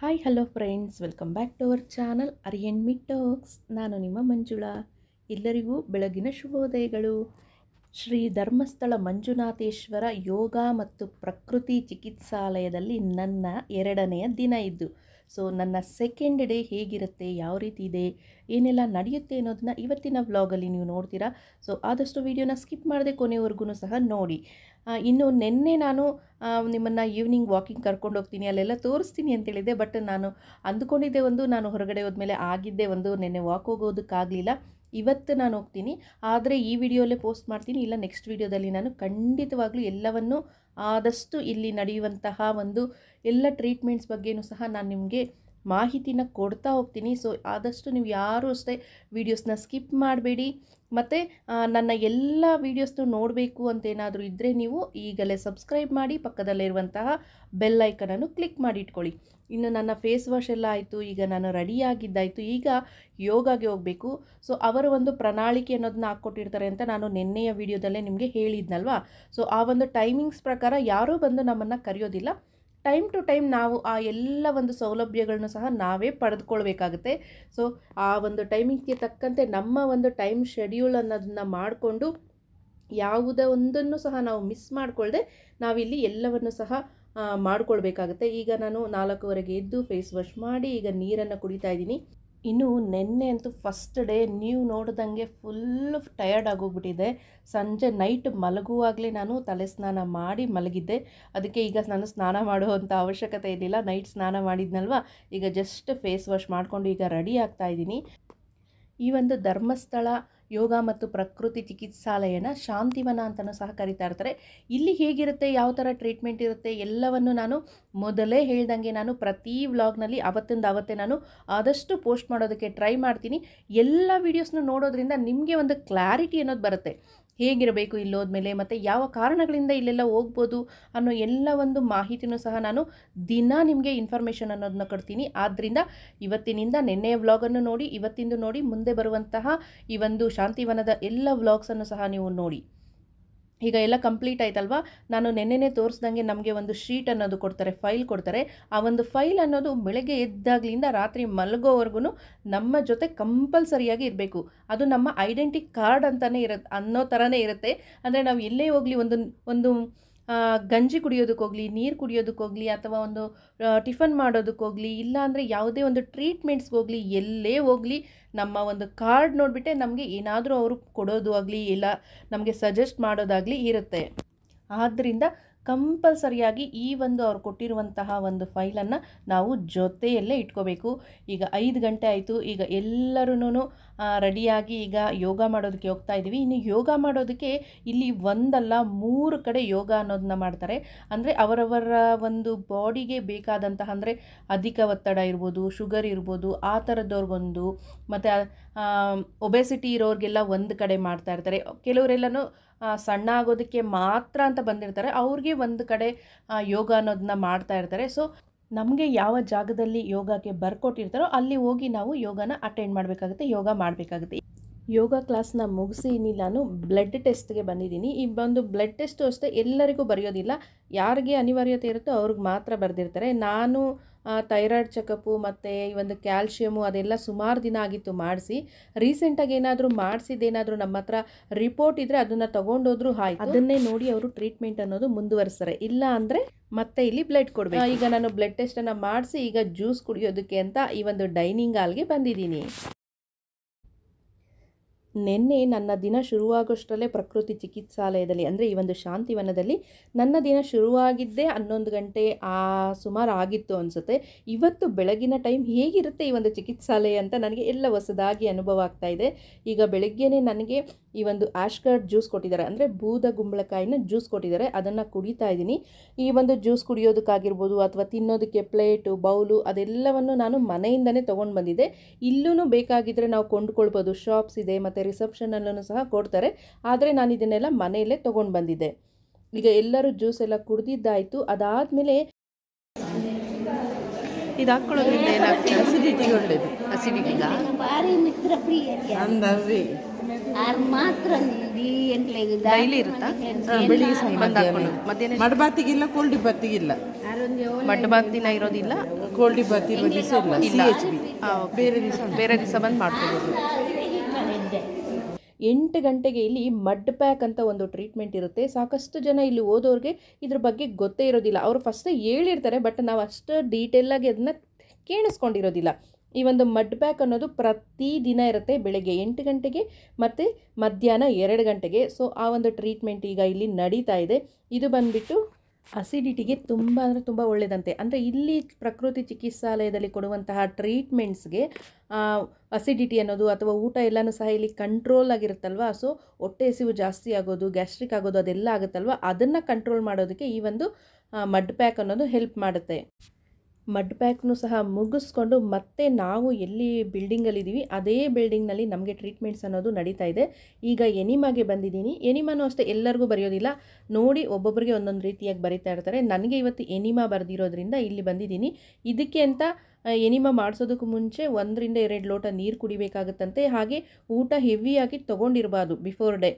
Hi hello friends, welcome back to our channel ಅರಿಯನ್ಮಿ talks. ನಾನು ನಿಮ್ಮ ಮಂಜುಳಾ. ಎಲ್ಲರಿಗೂ ಬೆಳಗಿನ ಶುಭೋದಯಗಳು. ಶ್ರೀ ಧರ್ಮಸ್ಥಳ ಮಂಜುನಾಥೇಶ್ವರ ಯೋಗ ಮತ್ತು ಪ್ರಕೃತಿ ಚಿಕಿತ್ಸಾಲಯದಲ್ಲಿ ನನ್ನ ಎರಡನೆಯ ದಿನ ಇದ್ದು. ಸೊ ನನ್ನ ಸೆಕೆಂಡ್ ಡೇ ಹೇಗಿರುತ್ತೆ, ಯಾವ ರೀತಿ ಇದೆ, ಏನೆಲ್ಲ ನಡೆಯುತ್ತೆ ಅನ್ನೋದನ್ನ ಇವತ್ತಿನ ವ್ಲಾಗಲ್ಲಿ ನೀವು ನೋಡ್ತೀರಾ. ಸೊ ಆದಷ್ಟು ವಿಡಿಯೋನ ಸ್ಕಿಪ್ ಮಾಡದೆ ಕೊನೆವರೆಗೂ ಸಹ ನೋಡಿ. ಇನ್ನು ನಿನ್ನೆ ನಾನು ನಿಮ್ಮನ್ನು ಈವ್ನಿಂಗ್ ವಾಕಿಂಗ್ ಕರ್ಕೊಂಡು ಹೋಗ್ತೀನಿ, ಅಲ್ಲೆಲ್ಲ ತೋರಿಸ್ತೀನಿ ಅಂತೇಳಿದೆ. ಬಟ್ ನಾನು ಅಂದುಕೊಂಡಿದ್ದೆ ಒಂದು, ನಾನು ಹೊರಗಡೆ ಹೋದ್ಮೇಲೆ ಆಗಿದ್ದೆ ಒಂದು. ನಿನ್ನೆ ವಾಕ್ ಹೋಗೋದಕ್ಕಾಗಲಿಲ್ಲ. ಇವತ್ತು ನಾನು ಹೋಗ್ತೀನಿ, ಆದರೆ ಈ ವಿಡಿಯೋಲ್ಲೇ ಪೋಸ್ಟ್ ಮಾಡ್ತೀನಿ. ಇಲ್ಲ ನೆಕ್ಸ್ಟ್ ವಿಡಿಯೋದಲ್ಲಿ ನಾನು ಖಂಡಿತವಾಗ್ಲೂ ಎಲ್ಲವನ್ನು ಆದಷ್ಟು ಇಲ್ಲಿ ನಡೆಯುವಂತಹ ಒಂದು ಎಲ್ಲ ಟ್ರೀಟ್ಮೆಂಟ್ಸ್ ಬಗ್ಗೆಯೂ ಸಹ ನಾನು ನಿಮಗೆ ಮಾಹಿತಿನ ಕೊಡ್ತಾ ಹೋಗ್ತೀನಿ. ಸೊ ಆದಷ್ಟು ನೀವು ಯಾರೂ ಅಷ್ಟೇ ವೀಡಿಯೋಸ್ನ ಸ್ಕಿಪ್ ಮಾಡಬೇಡಿ. ಮತ್ತು ನನ್ನ ಎಲ್ಲ ವೀಡಿಯೋಸ್ನು ನೋಡಬೇಕು ಅಂತೇನಾದರೂ ಇದ್ದರೆ ನೀವು ಈಗಲೇ ಸಬ್ಸ್ಕ್ರೈಬ್ ಮಾಡಿ, ಪಕ್ಕದಲ್ಲಿರುವಂತಹ ಬೆಲ್ ಐಕನನ್ನು ಕ್ಲಿಕ್ ಮಾಡಿ ಇಟ್ಕೊಳ್ಳಿ. ಇನ್ನು ನನ್ನ ಫೇಸ್ ವಾಶ್ ಎಲ್ಲ ಆಯಿತು, ಈಗ ನಾನು ರೆಡಿಯಾಗಿದ್ದಾಯಿತು. ಈಗ ಯೋಗಾಗೆ ಹೋಗಬೇಕು. ಸೊ ಅವರ ಒಂದು ಪ್ರಣಾಳಿಕೆ ಅನ್ನೋದನ್ನ ಹಾಕ್ಕೊಟ್ಟಿರ್ತಾರೆ ಅಂತ ನಾನು ನಿನ್ನೆಯ ವಿಡಿಯೋದಲ್ಲೇ ನಿಮಗೆ ಹೇಳಿದ್ನಲ್ವಾ. ಸೊ ಆ ಒಂದು ಟೈಮಿಂಗ್ಸ್ ಪ್ರಕಾರ ಯಾರೂ ಬಂದು ನಮ್ಮನ್ನು ಕರೆಯೋದಿಲ್ಲ. ಟೈಮ್ ಟು ಟೈಮ್ ನಾವು ಆ ಎಲ್ಲ ಒಂದು ಸೌಲಭ್ಯಗಳನ್ನು ಸಹ ನಾವೇ ಪಡೆದುಕೊಳ್ಬೇಕಾಗುತ್ತೆ. ಸೊ ಆ ಒಂದು ಟೈಮಿಂಗ್ಗೆ ತಕ್ಕಂತೆ ನಮ್ಮ ಒಂದು ಟೈಮ್ ಶೆಡ್ಯೂಲ್ ಅನ್ನೋದನ್ನು ಮಾಡಿಕೊಂಡು ಯಾವುದೇ ಒಂದನ್ನು ಸಹ ನಾವು ಮಿಸ್ ಮಾಡಿಕೊಳ್ಳದೆ ನಾವಿಲ್ಲಿ ಎಲ್ಲವನ್ನು ಸಹ ಮಾಡಿಕೊಳ್ಬೇಕಾಗುತ್ತೆ. ಈಗ ನಾನು 4:15 ಎದ್ದು ಫೇಸ್ ವಾಶ್ ಮಾಡಿ ಈಗ ನೀರನ್ನು ಕುಡಿತಾ ಇದ್ದೀನಿ. ಇನ್ನು ನೆನ್ನೆ ಅಂತೂ ಫಸ್ಟ್ ಡೇ ನೀವು ನೋಡಿದಂಗೆ ಫುಲ್ ಟಯರ್ಡ್ ಆಗೋಗ್ಬಿಟ್ಟಿದೆ. ಸಂಜೆ ನೈಟ್ ಮಲಗುವಾಗಲೇ ನಾನು ತಲೆ ಸ್ನಾನ ಮಾಡಿ ಮಲಗಿದ್ದೆ. ಅದಕ್ಕೆ ಈಗ ನಾನು ಸ್ನಾನ ಮಾಡುವಂಥ ಅವಶ್ಯಕತೆ ಇರಲಿಲ್ಲ. ನೈಟ್ ಸ್ನಾನ ಮಾಡಿದ್ನಲ್ವ, ಈಗ ಜಸ್ಟ್ ಫೇಸ್ ವಾಶ್ ಮಾಡಿಕೊಂಡು ಈಗ ರೆಡಿ ಆಗ್ತಾ ಇದ್ದೀನಿ. ಈ ಒಂದು ಧರ್ಮಸ್ಥಳ ಯೋಗ ಮತ್ತು ಪ್ರಕೃತಿ ಚಿಕಿತ್ಸಾಲಯನ ಶಾಂತಿವನ ಅಂತಲೂ ಸಹ ಕರೀತಾ ಇರ್ತಾರೆ. ಇಲ್ಲಿ ಹೇಗಿರುತ್ತೆ, ಯಾವ ಥರ ಟ್ರೀಟ್ಮೆಂಟ್ ಇರುತ್ತೆ ಎಲ್ಲವನ್ನು ನಾನು ಮೊದಲೇ ಹೇಳ್ದಂಗೆ ನಾನು ಪ್ರತಿ ವ್ಲಾಗ್ನಲ್ಲಿ ಅವತ್ತೇ ನಾನು ಆದಷ್ಟು ಪೋಸ್ಟ್ ಮಾಡೋದಕ್ಕೆ ಟ್ರೈ ಮಾಡ್ತೀನಿ. ಎಲ್ಲ ವೀಡಿಯೋಸ್ನ ನೋಡೋದ್ರಿಂದ ನಿಮಗೆ ಒಂದು ಕ್ಲಾರಿಟಿ ಅನ್ನೋದು ಬರುತ್ತೆ, ಹೇಗಿರಬೇಕು ಇಲ್ಲೋದ್ಮೇಲೆ ಮತ್ತು ಯಾವ ಕಾರಣಗಳಿಂದ ಇಲ್ಲೆಲ್ಲ ಹೋಗ್ಬೋದು ಅನ್ನೋ ಎಲ್ಲ ಒಂದು ಮಾಹಿತಿನೂ ಸಹ ನಾನು ದಿನ ನಿಮಗೆ ಇನ್ಫಾರ್ಮೇಷನ್ ಅನ್ನೋದನ್ನ ಕೊಡ್ತೀನಿ. ಆದ್ದರಿಂದ ಇವತ್ತಿನಿಂದ ನೆನ್ನೆಯ ವ್ಲಾಗನ್ನು ನೋಡಿ, ಇವತ್ತಿಂದು ನೋಡಿ, ಮುಂದೆ ಬರುವಂತಹ ಈ ಒಂದು ಶಾಂತಿವನದ ಎಲ್ಲ ವ್ಲಾಗ್ಸನ್ನು ಸಹ ನೀವು ನೋಡಿ. ಈಗ ಎಲ್ಲ ಕಂಪ್ಲೀಟ್ ಆಯ್ತಲ್ವಾ. ನಾನು ನೆನ್ನೆನೇ ತೋರಿಸ್ದಂಗೆ ನಮಗೆ ಒಂದು ಶೀಟ್ ಅನ್ನೋದು ಕೊಡ್ತಾರೆ, ಫೈಲ್ ಕೊಡ್ತಾರೆ. ಆ ಒಂದು ಫೈಲ್ ಅನ್ನೋದು ಬೆಳಗ್ಗೆ ಎದ್ದಾಗಲಿಂದ ರಾತ್ರಿ ಮಲಗೋವರೆಗೂ ನಮ್ಮ ಜೊತೆ ಕಂಪಲ್ಸರಿಯಾಗಿ ಇರಬೇಕು. ಅದು ನಮ್ಮ ಐಡೆಂಟಿ ಕಾರ್ಡ್ ಅಂತಲೇ ಅನ್ನೋ ಥರನೇ ಇರುತ್ತೆ. ಅಂದರೆ ನಾವು ಎಲ್ಲೇ ಹೋಗಲಿ, ಒಂದು ಗಂಜಿ ಕುಡಿಯೋದಕ್ಕೋಗಲಿ, ನೀರು ಕುಡಿಯೋದಕ್ಕೋಗಲಿ, ಅಥವಾ ಒಂದು ಟಿಫನ್ ಮಾಡೋದಕ್ಕೋಗಲಿ, ಇಲ್ಲ ಅಂದರೆ ಯಾವುದೇ ಒಂದು ಟ್ರೀಟ್ಮೆಂಟ್ಸ್ಗೋಗಲಿ, ಎಲ್ಲೇ ಹೋಗಲಿ ನಮ್ಮ ಒಂದು ಕಾರ್ಡ್ ನೋಡಿಬಿಟ್ಟೆ ನಮಗೆ ಏನಾದರೂ ಅವರು ಕೊಡೋದು ಆಗಲಿ ಇಲ್ಲ ನಮಗೆ ಸಜೆಸ್ಟ್ ಮಾಡೋದಾಗಲಿ ಇರುತ್ತೆ. ಆದ್ದರಿಂದ ಕಂಪಲ್ಸರಿಯಾಗಿ ಈ ಒಂದು ಅವ್ರು ಕೊಟ್ಟಿರುವಂತಹ ಒಂದು ಫೈಲನ್ನು ನಾವು ಜೊತೆಯಲ್ಲೇ ಇಟ್ಕೋಬೇಕು. ಈಗ 5 ಗಂಟೆ ಆಯಿತು. ಈಗ ಎಲ್ಲರೂ ರೆಡಿಯಾಗಿ ಈಗ ಯೋಗ ಮಾಡೋದಕ್ಕೆ ಹೋಗ್ತಾ ಇದ್ದೀವಿ. ಇನ್ನು ಯೋಗ ಮಾಡೋದಕ್ಕೆ ಇಲ್ಲಿ ಒಂದಲ್ಲ 3 ಕಡೆ ಯೋಗ ಅನ್ನೋದನ್ನ ಮಾಡ್ತಾರೆ. ಅಂದರೆ ಅವರವರ ಒಂದು ಬಾಡಿಗೆ ಬೇಕಾದಂತಹ, ಅಂದರೆ ಅಧಿಕ ಒತ್ತಡ ಇರ್ಬೋದು, ಶುಗರ್ ಇರ್ಬೋದು, ಆ ಥರದವ್ರಿಗೊಂದು, ಮತ್ತು ಒಬೆಸಿಟಿ ಇರೋರಿಗೆಲ್ಲ ಒಂದು ಕಡೆ ಮಾಡ್ತಾ ಇರ್ತಾರೆ. ಕೆಲವರೆಲ್ಲನೂ ಸಣ್ಣ ಆಗೋದಕ್ಕೆ ಮಾತ್ರ ಅಂತ ಬಂದಿರ್ತಾರೆ, ಅವ್ರಿಗೆ ಒಂದು ಕಡೆ ಯೋಗ ಅನ್ನೋದನ್ನ ಮಾಡ್ತಾ ಇರ್ತಾರೆ. ಸೊ ನಮಗೆ ಯಾವ ಜಾಗದಲ್ಲಿ ಯೋಗಕ್ಕೆ ಬರ್ಕೊಟ್ಟಿರ್ತಾರೋ ಅಲ್ಲಿ ಹೋಗಿ ನಾವು ಯೋಗನ ಅಟೆಂಡ್ ಮಾಡಬೇಕಾಗುತ್ತೆ, ಯೋಗ ಮಾಡಬೇಕಾಗುತ್ತೆ. ಯೋಗ ಕ್ಲಾಸ್ನ ಮುಗಿಸಿ ಇನ್ನಿಲ್ಲ ನಾನು ಬ್ಲಡ್ ಟೆಸ್ಟ್ಗೆ ಬಂದಿದ್ದೀನಿ. ಈ ಒಂದು ಬ್ಲಡ್ ಟೆಸ್ಟು ಅಷ್ಟೇ ಎಲ್ಲರಿಗೂ ಬರೆಯೋದಿಲ್ಲ, ಯಾರಿಗೆ ಅನಿವಾರ್ಯತೆ ಇರುತ್ತೋ ಅವ್ರಿಗೆ ಮಾತ್ರ ಬರೆದಿರ್ತಾರೆ. ನಾನು ಥೈರಾಯ್ಡ್ ಚೆಕಪ್ಪು ಮತ್ತು ಈ ಒಂದು ಕ್ಯಾಲ್ಶಿಯಮು ಅದೆಲ್ಲ ಸುಮಾರು ದಿನ ಆಗಿತ್ತು ಮಾಡಿಸಿ. ರೀಸೆಂಟಾಗಿ ಏನಾದರೂ ಮಾಡಿಸಿದ್ದೇನಾದರೂ ನಮ್ಮ ಹತ್ರ ರಿಪೋರ್ಟ್ ಇದ್ದರೆ ಅದನ್ನು ತೊಗೊಂಡೋದ್ರೂ ಆಯ್ತು. ಅದನ್ನೇ ನೋಡಿ ಅವರು ಟ್ರೀಟ್ಮೆಂಟ್ ಅನ್ನೋದು ಮುಂದುವರಿಸ್ತಾರೆ. ಇಲ್ಲ ಅಂದರೆ ಮತ್ತೆ ಇಲ್ಲಿ ಬ್ಲಡ್ ಕೊಡಬೇಕು. ಈಗ ನಾನು ಬ್ಲಡ್ ಟೆಸ್ಟನ್ನು ಮಾಡಿಸಿ ಈಗ ಜ್ಯೂಸ್ ಕುಡಿಯೋದಕ್ಕೆ ಅಂತ ಈ ಒಂದು ಡೈನಿಂಗ್ ಹಾಲ್ಗೆ ಬಂದಿದ್ದೀನಿ. ನಿನ್ನೆ ನನ್ನ ದಿನ ಶುರುವಾಗೋಷ್ಟರಲ್ಲೇ ಪ್ರಕೃತಿ ಚಿಕಿತ್ಸಾಲಯದಲ್ಲಿ, ಅಂದರೆ ಈ ಒಂದು ಶಾಂತಿವನದಲ್ಲಿ ನನ್ನ ದಿನ ಶುರುವಾಗಿದ್ದೇ 11 ಗಂಟೆ ಸುಮಾರು ಆಗಿತ್ತು ಅನಿಸುತ್ತೆ. ಇವತ್ತು ಬೆಳಗಿನ ಟೈಮ್ ಹೇಗಿರುತ್ತೆ ಈ ಒಂದು ಚಿಕಿತ್ಸಾಲಯ ಅಂತ ನನಗೆ ಎಲ್ಲ ಹೊಸದಾಗಿ ಅನುಭವ ಆಗ್ತಾ ಇದೆ. ಈಗ ಬೆಳಗ್ಗೆನೇ ನನಗೆ ಈ ಒಂದು ಆಶ್ಗರ್ಡ್ ಜ್ಯೂಸ್ ಕೊಟ್ಟಿದ್ದಾರೆ, ಅಂದರೆ ಬೂದ ಗುಂಬಳಕಾಯಿನ ಜ್ಯೂಸ್ ಕೊಟ್ಟಿದ್ದಾರೆ. ಅದನ್ನು ಕುಡಿತಾ ಇದ್ದೀನಿ. ಈ ಒಂದು ಜ್ಯೂಸ್ ಕುಡಿಯೋದಕ್ಕಾಗಿರ್ಬೋದು ಅಥವಾ ತಿನ್ನೋದಕ್ಕೆ ಪ್ಲೇಟು, ಬೌಲು ಅದೆಲ್ಲವನ್ನು ನಾನು ಮನೆಯಿಂದನೇ ತೊಗೊಂಡು ಬಂದಿದ್ದೆ. ಇಲ್ಲೂ ಬೇಕಾಗಿದ್ದರೆ ನಾವು ಕೊಂಡ್ಕೊಳ್ಬೋದು, ಶಾಪ್ಸ್ ಇದೆ ಮತ್ತು ರಿಸೆಪ್ಷನಲ್ಲೂ ಸಹ ಕೊಡ್ತಾರೆ. ಆದರೆ ನಾನು ಇದನ್ನೆಲ್ಲ ಮನೆಯಲ್ಲೇ ತೊಗೊಂಡು ಬಂದಿದ್ದೆ. ಈಗ ಎಲ್ಲರೂ ಜ್ಯೂಸ್ ಎಲ್ಲ ಕುಡಿದಿದ್ದಾಯಿತು. ಅದಾದಮೇಲೆ ಇದು ಹಾಕ್ಕೊಳ್ಳೋದ್ರಿಂದ ಏನಾಗ್ತದೆ? ಅಸಿಡಿಟಿಗೆ ಒಳ್ಳೇದು. ಅಸಿಡಿಟಿಗ ಭಾರಿ ಮಿತ್ರ ಪ್ರಿಯ ಅಂದವೇ ಮಾತ್ರ ಡೈಲಿ ಇರುತ್ತಾ? ಬೆಳಿಗ್ಗೆ ಸಹ ಬಂದು ಹಾಕ್ಕೊಳ್ಳೋದು. ಮಧ್ಯಾಹ್ನ ಮಡ್ಬಾತಿಗಿಲ್ಲ, ಕೋಲ್ಡ್ ಬಾತಿಗಿಲ್ಲ. ಮಡ್ಬಾತ್ ದಿನ ಇರೋದಿಲ್ಲ, ಕೋಲ್ಡ್ ಬಾತ್ ಇರೋ ದಿವಸ ಇಲ್ಲ. CHB ಬೇರೆ ದಿವಸ ಬಂದು ಮಾಡ್ಕೋಬೋದು. 8 ಗಂಟೆಗೆ ಇಲ್ಲಿ ಮಡ್ ಪ್ಯಾಕ್ ಅಂತ ಒಂದು ಟ್ರೀಟ್ಮೆಂಟ್ ಇರುತ್ತೆ. ಸಾಕಷ್ಟು ಜನ ಇಲ್ಲಿ ಓದೋರಿಗೆ ಇದ್ರ ಬಗ್ಗೆ ಗೊತ್ತೇ ಇರೋದಿಲ್ಲ. ಅವರು ಫಸ್ಟೇ ಹೇಳಿರ್ತಾರೆ, ಬಟ್ ನಾವು ಅಷ್ಟು ಡೀಟೇಲಾಗಿ ಅದನ್ನ ಕೇಳಿಸ್ಕೊಂಡಿರೋದಿಲ್ಲ. ಈ ಒಂದು ಮಡ್ ಪ್ಯಾಕ್ ಅನ್ನೋದು ಪ್ರತಿದಿನ ಇರುತ್ತೆ, ಬೆಳಗ್ಗೆ 8 ಗಂಟೆಗೆ ಮತ್ತು ಮಧ್ಯಾಹ್ನ 2 ಗಂಟೆಗೆ. ಸೊ ಆ ಒಂದು ಟ್ರೀಟ್ಮೆಂಟ್ ಈಗ ಇಲ್ಲಿ ನಡೀತಾ ಇದೆ. ಇದು ಬಂದುಬಿಟ್ಟು ಅಸಿಡಿಟಿಗೆ ತುಂಬ ಅಂದರೆ ತುಂಬ ಒಳ್ಳೆಯದಂತೆ. ಅಂದರೆ ಇಲ್ಲಿ ಪ್ರಕೃತಿ ಚಿಕಿತ್ಸಾಲಯದಲ್ಲಿ ಕೊಡುವಂತಹ ಟ್ರೀಟ್ಮೆಂಟ್ಸ್ಗೆ ಅಸಿಡಿಟಿ ಅನ್ನೋದು ಅಥವಾ ಊಟ ಎಲ್ಲನೂ ಸಹ ಇಲ್ಲಿ ಕಂಟ್ರೋಲ್ ಆಗಿರುತ್ತಲ್ವ. ಸೊ ಹೊಟ್ಟೆ ಹಸಿವು ಜಾಸ್ತಿ ಆಗೋದು, ಗ್ಯಾಸ್ಟ್ರಿಕ್ ಆಗೋದು ಅದೆಲ್ಲ ಆಗುತ್ತಲ್ವ, ಅದನ್ನು ಕಂಟ್ರೋಲ್ ಮಾಡೋದಕ್ಕೆ ಈ ಒಂದು ಮಡ್ ಪ್ಯಾಕ್ ಅನ್ನೋದು ಹೆಲ್ಪ್ ಮಾಡುತ್ತೆ. ಮಡ್ ಪ್ಯಾಕ್ನು ಸಹ ಮುಗಿಸ್ಕೊಂಡು ಮತ್ತೆ ನಾವು ಎಲ್ಲಿ ಬಿಲ್ಡಿಂಗಲ್ಲಿದ್ದೀವಿ ಅದೇ ಬಿಲ್ಡಿಂಗ್ನಲ್ಲಿ ನಮಗೆ ಟ್ರೀಟ್ಮೆಂಟ್ಸ್ ಅನ್ನೋದು ನಡೀತಾ ಇದೆ. ಈಗ ಎನಿಮಾಗೆ ಬಂದಿದ್ದೀನಿ. ಎನಿಮಾನು ಅಷ್ಟೇ ಎಲ್ಲರಿಗೂ ಬರೆಯೋದಿಲ್ಲ, ನೋಡಿ ಒಬ್ಬೊಬ್ಬರಿಗೆ ಒಂದೊಂದು ರೀತಿಯಾಗಿ ಬರೀತಾ ಇರ್ತಾರೆ. ನನಗೆ ಇವತ್ತು ಎನಿಮಾ ಬರೆದಿರೋದ್ರಿಂದ ಇಲ್ಲಿ ಬಂದಿದ್ದೀನಿ. ಇದಕ್ಕೆ ಅಂತ ಎನಿಮಾ ಮಾಡಿಸೋದಕ್ಕೂ ಮುಂಚೆ 1 ರಿಂದ 2 ಲೋಟ ನೀರು ಕುಡಿಬೇಕಾಗುತ್ತಂತೆ. ಹಾಗೆ ಊಟ ಹೆವಿಯಾಗಿ ತೊಗೊಂಡಿರಬಾರ್ದು, ಬಿಫೋರ್ ಡೇ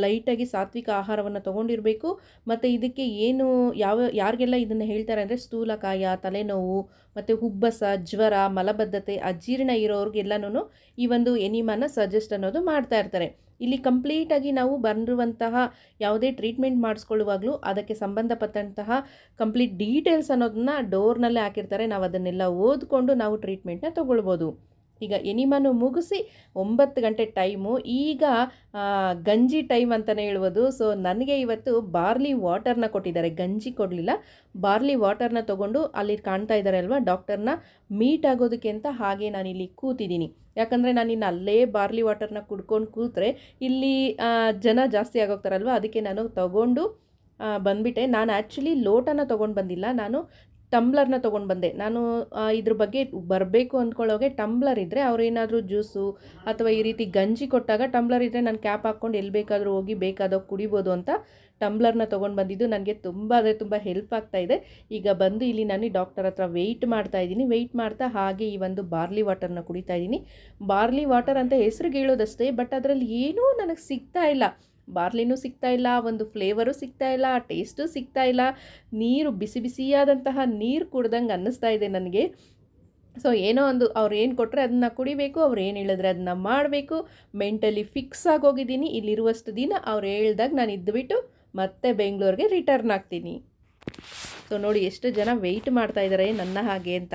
ಲೈಟಾಗಿ ಸಾತ್ವಿಕ ಆಹಾರವನ್ನು ತೊಗೊಂಡಿರಬೇಕು. ಮತ್ತು ಇದಕ್ಕೆ ಏನು ಯಾರಿಗೆಲ್ಲ ಇದನ್ನು ಹೇಳ್ತಾರೆ ಅಂದರೆ ಸ್ಥೂಲಕಾಯ, ತಲೆನೋವು ಮತ್ತು ಹುಬ್ಬಸ, ಜ್ವರ, ಮಲಬದ್ಧತೆ, ಅಜೀರ್ಣ ಇರೋರಿಗೆಲ್ಲನೂ ಈ ಒಂದು ಎನಿಮಾನ ಸಜೆಸ್ಟ್ ಅನ್ನೋದು ಮಾಡ್ತಾ ಇರ್ತಾರೆ. ಇಲ್ಲಿ ಕಂಪ್ಲೀಟಾಗಿ ನಾವು ಬಂದಿರುವಂತಹ ಯಾವುದೇ ಟ್ರೀಟ್ಮೆಂಟ್ ಮಾಡಿಸ್ಕೊಳ್ಳುವಾಗಲೂ ಅದಕ್ಕೆ ಸಂಬಂಧಪಟ್ಟಂತಹ ಕಂಪ್ಲೀಟ್ ಡೀಟೇಲ್ಸ್ ಅನ್ನೋದನ್ನ ಡೋರ್ನಲ್ಲೇ ಹಾಕಿರ್ತಾರೆ. ನಾವು ಅದನ್ನೆಲ್ಲ ಓದ್ಕೊಂಡು ನಾವು ಟ್ರೀಟ್ಮೆಂಟ್ನ ತೊಗೊಳ್ಬೋದು. ಈಗ ಎನಿಮಾನು ಮುಗಿಸಿ 9 ಗಂಟೆ ಟೈಮು. ಈಗ ಗಂಜಿ ಟೈಮ್ ಅಂತಲೇ ಹೇಳ್ಬೋದು. ಸೊ ನನಗೆ ಇವತ್ತು ಬಾರ್ಲಿ ವಾಟರ್ನ ಕೊಟ್ಟಿದ್ದಾರೆ, ಗಂಜಿ ಕೊಡಲಿಲ್ಲ. ಬಾರ್ಲಿ ವಾಟರ್ನ ತೊಗೊಂಡು ಅಲ್ಲಿ ಕಾಣ್ತಾ ಇದ್ದಾರೆ ಅಲ್ವಾ ಡಾಕ್ಟರ್ನ ಮೀಟ್ ಆಗೋದಕ್ಕೆ ಅಂತ ಹಾಗೆ ನಾನಿಲ್ಲಿ ಕೂತಿದ್ದೀನಿ. ಯಾಕಂದರೆ ನಾನಿನ್ನು ಅಲ್ಲೇ ಬಾರ್ಲಿ ವಾಟರ್ನ ಕುಡ್ಕೊಂಡು ಕೂತ್ರೆ ಇಲ್ಲಿ ಜನ ಜಾಸ್ತಿ ಆಗೋಗ್ತಾರಲ್ವ, ಅದಕ್ಕೆ ನಾನು ತೊಗೊಂಡು ಬಂದುಬಿಟ್ಟೆ. ನಾನು ಆ್ಯಕ್ಚುಲಿ ಲೋಟನ ತೊಗೊಂಡು ಬಂದಿಲ್ಲ, ನಾನು ಟಂಬ್ಲರ್ನ ತೊಗೊಂಡು ಬಂದೆ. ನಾನು ಇದ್ರ ಬಗ್ಗೆ ಬರಬೇಕು ಅಂದ್ಕೊಳ್ಳೋಗೆ ಟಂಬ್ಲರ್ ಇದ್ದರೆ ಅವರೇನಾದರೂ ಜ್ಯೂಸು ಅಥವಾ ಈ ರೀತಿ ಗಂಜಿ ಕೊಟ್ಟಾಗ ಟಂಬ್ಲರ್ ಇದ್ದರೆ ನಾನು ಕ್ಯಾಪ್ ಹಾಕ್ಕೊಂಡು ಎಲ್ಲಿ ಬೇಕಾದರೂ ಹೋಗಿ ಬೇಕಾದಾಗ ಕುಡಿಬೋದು ಅಂತ ಟಂಬ್ಲರ್ನ ತೊಗೊಂಡು ಬಂದಿದ್ದು ನನಗೆ ತುಂಬ ಅಂದರೆ ತುಂಬ ಹೆಲ್ಪ್ ಆಗ್ತಾಯಿದೆ. ಈಗ ಬಂದು ಇಲ್ಲಿ ನಾನು ಡಾಕ್ಟರ್ ಹತ್ರ ವೆಯ್ಟ್ ಮಾಡ್ತಾಯಿದ್ದೀನಿ. ವೆಯ್ಟ್ ಮಾಡ್ತಾ ಹಾಗೆ ಈ ಒಂದು ಬಾರ್ಲಿ ವಾಟರ್ನ ಕುಡಿತಾ ಇದ್ದೀನಿ. ಬಾರ್ಲಿ ವಾಟರ್ ಅಂತ ಹೆಸ್ರಿಗೆ ಹೇಳೋದಷ್ಟೇ, ಬಟ್ ಅದರಲ್ಲಿ ಏನೂ ನನಗೆ ಸಿಗ್ತಾ ಇಲ್ಲ. ಬಾರ್ಲಿನೂ ಸಿಗ್ತಾ ಇಲ್ಲ, ಒಂದು ಫ್ಲೇವರು ಸಿಗ್ತಾ ಇಲ್ಲ, ಟೇಸ್ಟು ಸಿಗ್ತಾ ಇಲ್ಲ. ನೀರು ಬಿಸಿ ಬಿಸಿಯಾದಂತಹ ನೀರು ಕುಡ್ದಂಗೆ ಅನ್ನಿಸ್ತಾ ಇದೆ ನನಗೆ. ಸೊ ಏನೋ ಒಂದು ಅವ್ರು ಏನು ಕೊಟ್ಟರೆ ಅದನ್ನು ಕುಡಿಬೇಕು, ಅವ್ರು ಏನು ಹೇಳಿದ್ರೆ ಅದನ್ನು ಮಾಡಬೇಕು. Mentally fix ಆಗೋಗಿದ್ದೀನಿ. ಇಲ್ಲಿರುವಷ್ಟು ದಿನ ಅವ್ರು ಹೇಳ್ದಾಗ ನಾನು ಇದ್ದುಬಿಟ್ಟು ಮತ್ತೆ ಬೆಂಗಳೂರಿಗೆ ರಿಟರ್ನ್ ಆಗ್ತೀನಿ. ಸೊ ನೋಡಿ ಎಷ್ಟು ಜನ ವೆಯ್ಟ್ ಮಾಡ್ತಾ ಇದ್ದಾರೆ ನನ್ನ ಹಾಗೆ ಅಂತ.